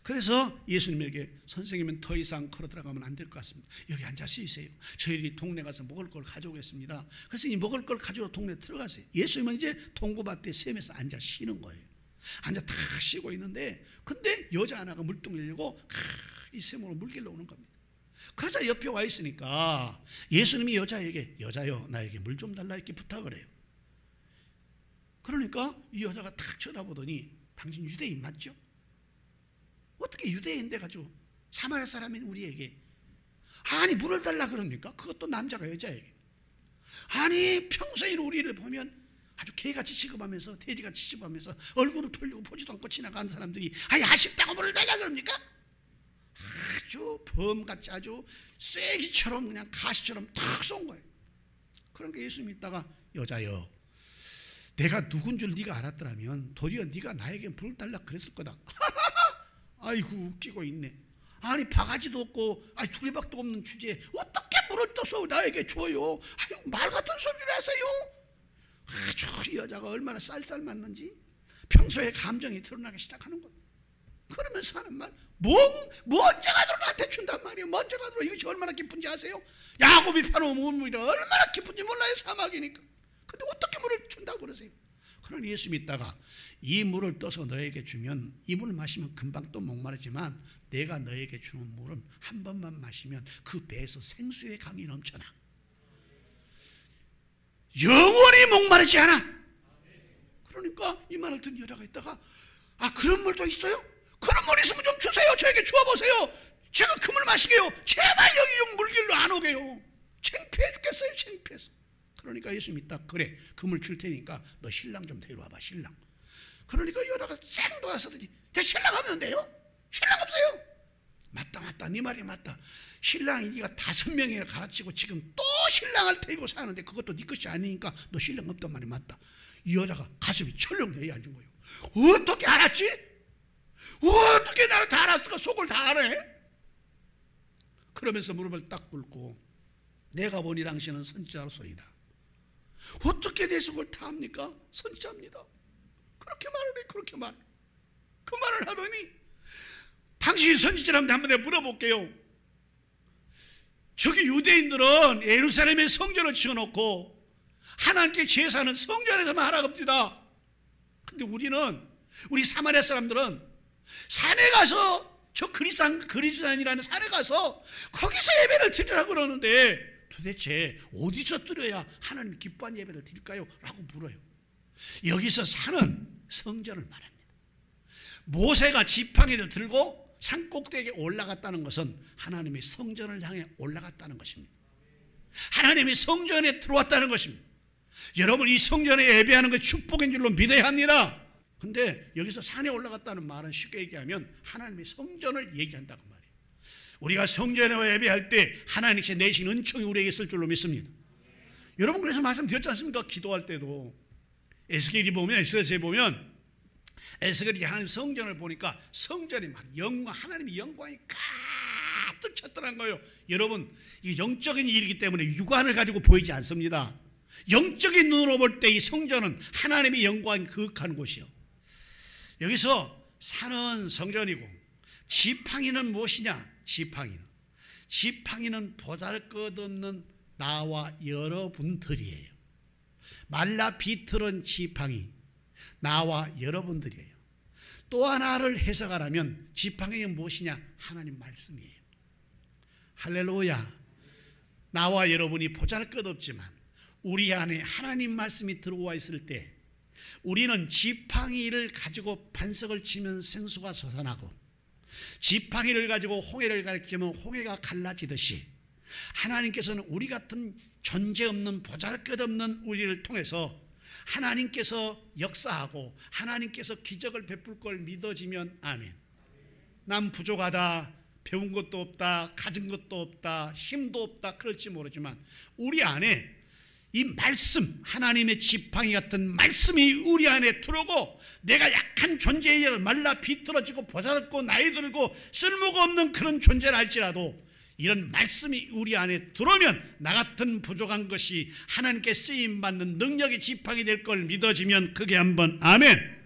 그래서 예수님에게 선생님은 더 이상 걸어 들어가면 안 될 것 같습니다. 여기 앉아 쉬세요. 저희들이 동네 가서 먹을 걸 가져오겠습니다. 그래서 이 먹을 걸 가지고 동네 들어가세요. 예수님은 이제 통구밭에 샘에서 앉아 쉬는 거예요. 앉아 다 쉬고 있는데 근데 여자 하나가 물동이를 열고 이 샘으로 물길로 오는 겁니다. 그러자 옆에 와 있으니까 예수님이 여자에게 여자여 나에게 물 좀 달라 이렇게 부탁을 해요. 그러니까 이 여자가 탁 쳐다보더니 당신 유대인 맞죠? 어떻게 유대인데 가지고 사마리아 사람인 우리에게 아니 물을 달라 그럽니까? 그것도 남자가 여자에게. 아니 평소에 우리를 보면 아주 개같이 취급하면서 돼지같이 취급하면서 얼굴을 돌리고 보지도 않고 지나가는 사람들이 아니 아쉽다고 물을 달라 그럽니까? 아주 범같이 아주 쐐기처럼 그냥 가시처럼 탁 쏜 거예요. 그러니까 예수님이 있다가 여자여 내가 누군 줄 네가 알았더라면 도리어 네가 나에게 물을 달라 그랬을 거다. 아이고 웃기고 있네. 아니 바가지도 없고 아니 두리박도 없는 주제에 어떻게 물을 떠서 나에게 줘요. 아이고 말 같은 소리를 하세요. 아주 이 여자가 얼마나 쌀쌀 맞는지 평소에 감정이 드러나기 시작하는 거예요. 그러면서 하는 말 먼저 가도록 나한테 준단 말이에요. 먼저 가도록 이것이 얼마나 기쁜지 아세요? 야곱이 파놓은 물이 얼마나 기쁜지 몰라요. 사막이니까. 근데 어떻게 물을 준다고 그러세요? 그러니 예수 믿다가 이 물을 떠서 너에게 주면 이 물을 마시면 금방 또 목마르지만 내가 너에게 주는 물은 한 번만 마시면 그 배에서 생수의 강이 넘쳐나. 영원히 목마르지 않아. 그러니까 이 말을 듣는 여자가 있다가 아, 그런 물도 있어요? 그런 물 있으면 좀 주세요. 저에게 주어보세요. 제가 그 물 마시게요. 제발 여기 좀 물길로 안 오게요. 창피해 죽겠어요. 창피해서. 그러니까 예수 믿다. 그래, 그 물 줄 테니까 너 신랑 좀 데려와봐. 신랑. 그러니까 여자가 쌩 돌아서더니 내 신랑 없는데요? 신랑 없어요. 맞다 네 말이 맞다. 신랑이 네가 5명이나 갈아치고 지금 또 신랑을 데리고 사는데 그것도 네 것이 아니니까 너 신랑 없단 말이 맞다. 이 여자가 가슴이 철렁 내려앉은 거예요. 어떻게 알았지? 어떻게 나를 다 알았을까? 속을 다 알아? 그러면서 무릎을 딱 꿇고 내가 보니 당신은 선지자로소이다. 어떻게 내 속을 다 압니까? 선지자입니다. 그렇게 말을 해. 그렇게 말. 그 말을 하더니 당신이 선지자라면 한번 내가 물어볼게요. 저기 유대인들은 예루살렘에 성전을 지어놓고 하나님께 제사는 성전에서만 하라고 합니다. 근데 우리 사마리아 사람들은 산에 가서 저 그리스도인이라는 산에 가서 거기서 예배를 드리라고 그러는데 도대체 어디서 드려야 하나님 기뻐하는 예배를 드릴까요? 라고 물어요. 여기서 산은 성전을 말합니다. 모세가 지팡이를 들고 산 꼭대기에 올라갔다는 것은 하나님의 성전을 향해 올라갔다는 것입니다. 하나님의 성전에 들어왔다는 것입니다. 여러분, 이 성전에 예배하는 것 축복인 줄로 믿어야 합니다. 근데 여기서 산에 올라갔다는 말은 쉽게 얘기하면 하나님의 성전을 얘기한다고 말이에요. 우리가 성전에 예배할 때 하나님께서 내신 은총이 우리에게 있을 줄로 믿습니다. 여러분, 그래서 말씀드렸지 않습니까? 기도할 때도 에스겔에 보면 에스겔이 하나님 성전을 보니까 성전이 막 영광, 하나님의 영광이 가득 찼더란 거예요. 여러분, 이 영적인 일이기 때문에 육안을 가지고 보이지 않습니다. 영적인 눈으로 볼 때 이 성전은 하나님의 영광이 그윽한 곳이요. 여기서 산은 성전이고 지팡이는 무엇이냐? 지팡이는 보잘것없는 나와 여러분들이에요. 말라 비틀은 지팡이, 나와 여러분들이에요. 또 하나를 해석하라면 지팡이는 무엇이냐? 하나님 말씀이에요. 할렐루야. 나와 여러분이 보잘것없지만 우리 안에 하나님 말씀이 들어와 있을 때 우리는 지팡이를 가지고 반석을 치면 생수가 솟아나고 지팡이를 가지고 홍해를 가리키면 홍해가 갈라지듯이 하나님께서는 우리 같은 존재없는 보잘것없는 우리를 통해서 하나님께서 역사하고 하나님께서 기적을 베풀 걸 믿어지면 아멘. 난 부족하다, 배운 것도 없다, 가진 것도 없다, 힘도 없다, 그럴지 모르지만 우리 안에 이 말씀, 하나님의 지팡이 같은 말씀이 우리 안에 들어오고 내가 약한 존재에 말라 비틀어지고 보잘없고 나이 들고 쓸모가 없는 그런 존재를 할지라도 이런 말씀이 우리 안에 들어오면 나 같은 부족한 것이 하나님께 쓰임받는 능력의 지팡이 될 걸 믿어지면 그게 한번 아멘.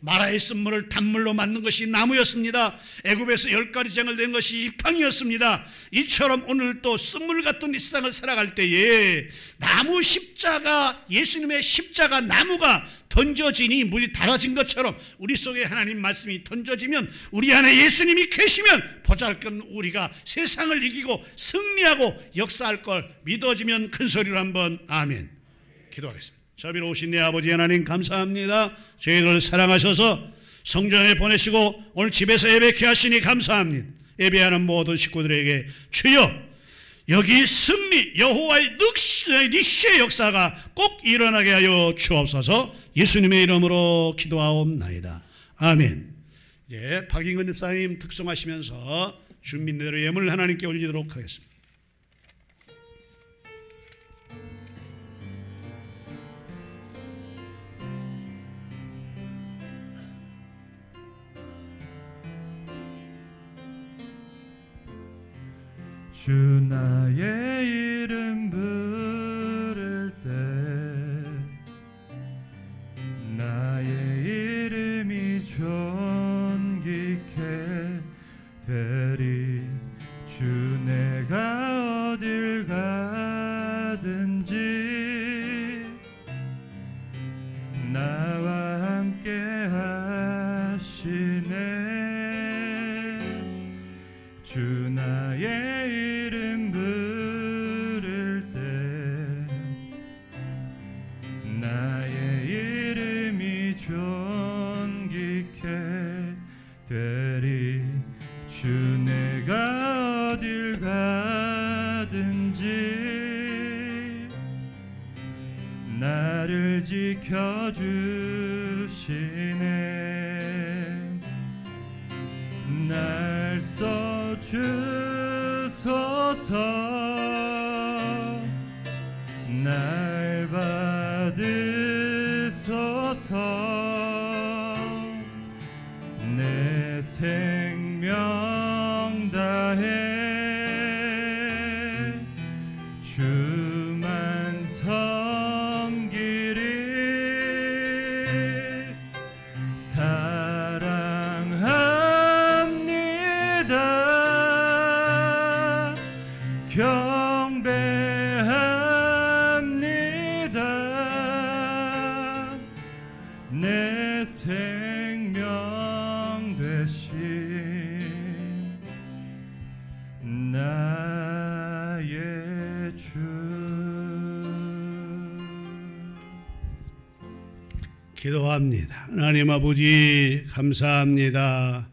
마라의 쓴물을 단물로 만든 것이 나무였습니다. 애굽에서 10가지 쟁을 낸 것이 지팡이였습니다. 이처럼 오늘 또 쓴물 같은 이 세상을 살아갈 때에 나무 십자가, 예수님의 십자가 나무가 던져지니 물이 달아진 것처럼 우리 속에 하나님 말씀이 던져지면 우리 안에 예수님이 계시면 보잘것 우리가 세상을 이기고 승리하고 역사할 걸 믿어지면 큰 소리로 한번 아멘. 기도하겠습니다. 자비로우신 내 아버지 하나님 감사합니다. 저희를 사랑하셔서 성전에 보내시고 오늘 집에서 예배케 하시니 감사합니다. 예배하는 모든 식구들에게 주여 여기 승리 여호와의 니시의 역사가 꼭 일어나게 하여 주옵소서. 예수님의 이름으로 기도하옵나이다. 아멘. 이제 박인근 집사님 특송하시면서 주민대로 예물을 하나님께 올리도록 하겠습니다. 주 나의 이름 부를 때 나의 이름이 존귀케 되리. 주 내가 어딜 가든지 나와 주 나의 이름 부를 때 나의 이름이 존귀케 되리. 주 내가 어딜 가든지 나를 지켜주시네. 날 써주소서. 날 받으소서. 내 생명 다해 주만 섬기리. 사랑합니다. 경배합니다. 내 생명 되신 나의 주. 기도합니다. 하나님 아버지 감사합니다.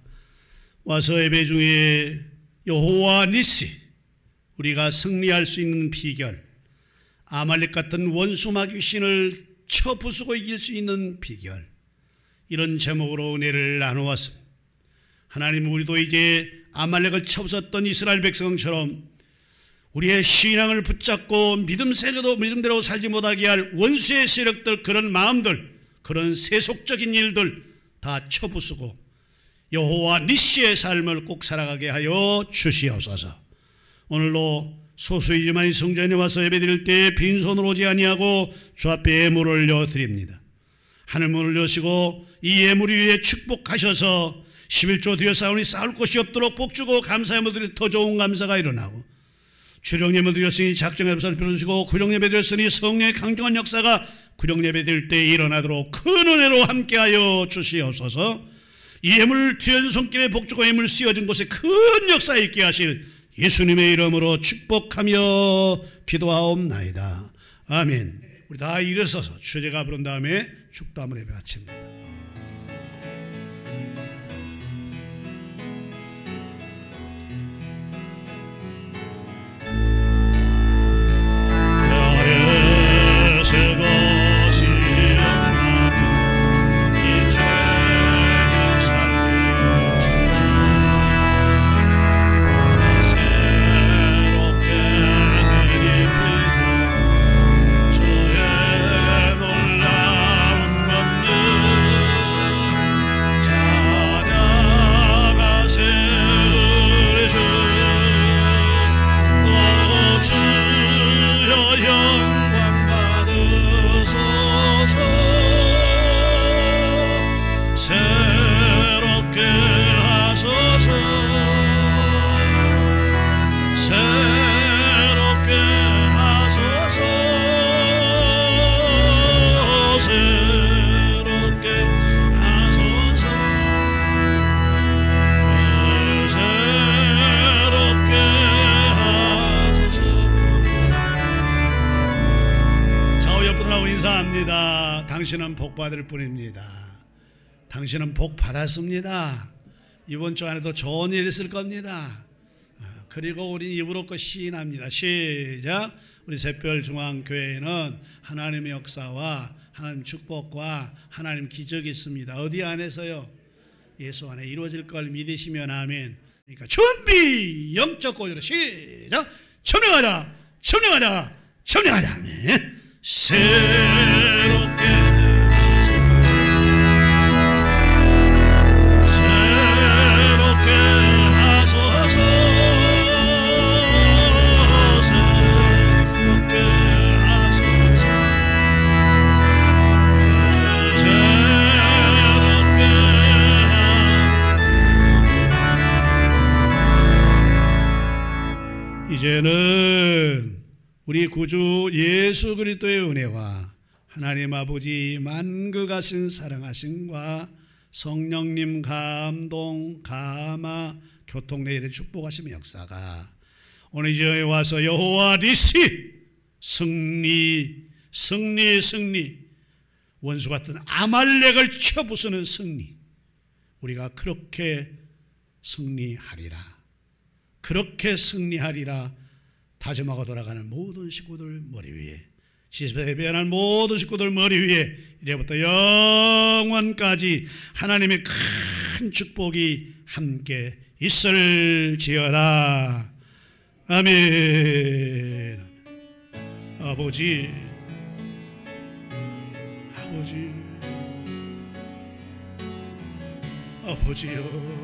와서 예배 중에 여호와 니시, 우리가 승리할 수 있는 비결, 아말렉 같은 원수 마귀신을 쳐부수고 이길 수 있는 비결, 이런 제목으로 은혜를 나누었습니다. 하나님, 우리도 이제 아말렉을 쳐부쉈던 이스라엘 백성처럼 우리의 신앙을 붙잡고 믿음대로 살지 못하게 할 원수의 세력들, 그런 마음들, 그런 세속적인 일들 다 쳐부수고 여호와 니시의 삶을 꼭 살아가게 하여 주시옵소서. 오늘도 소수이지만 이 성전에 와서 예배드릴 때 빈손으로 오지 아니하고 주 앞에 예물을 올려드립니다. 하늘문을 여시고 이 예물 위에 축복하셔서 11조 드렸사오니 싸울 곳이 없도록 복주고 감사의 예물들이 더 좋은 감사가 일어나고, 주령예배 드렸으니 작정의 역사를 펴주시고 구령예배 드렸으니 성령의 강경한 역사가 구령예배 드릴 때 일어나도록 큰 은혜로 함께하여 주시옵소서. 이 예물 뒤엔 손길에 복주고 예물 씌워진 곳에 큰 역사 있게 하실 예수님의 이름으로 축복하며 기도하옵나이다. 아멘. 우리 다 일어서서 주제가 부른 다음에 축도함을 예배 바칩니다. 당신은 복 받을 뿐입니다. 당신은 복 받았습니다. 이번 주 안에도 좋은 일 있을 겁니다. 그리고 우리 입으로 그 시인합니다. 시작. 우리 샛별중앙교회에는 하나님의 역사와 하나님 축복과 하나님 기적이 있습니다. 어디 안에서요? 예수 안에 이루어질 걸 믿으시면 아멘. 그러니까 준비 영적 고조로 시작. 점령하라, 점령하라, 점령하라. 아멘. 새롭게 이제는 우리 구주 예수 그리스도의 은혜와 하나님 아버지 만극하신 사랑하심과 성령님 감동, 감화, 교통 내일의 축복하시는 역사가 오늘 이 지역에 와서 여호와 니시 승리 원수 같은 아말렉을 쳐부수는 승리. 우리가 그렇게 승리하리라. 그렇게 승리하리라. 다짐하고 돌아가는 모든 식구들 머리 위에, 시집에 배어난 모든 식구들 머리 위에 이제부터 영원까지 하나님의 큰 축복이 함께 있을지어다. 아멘. 아버지요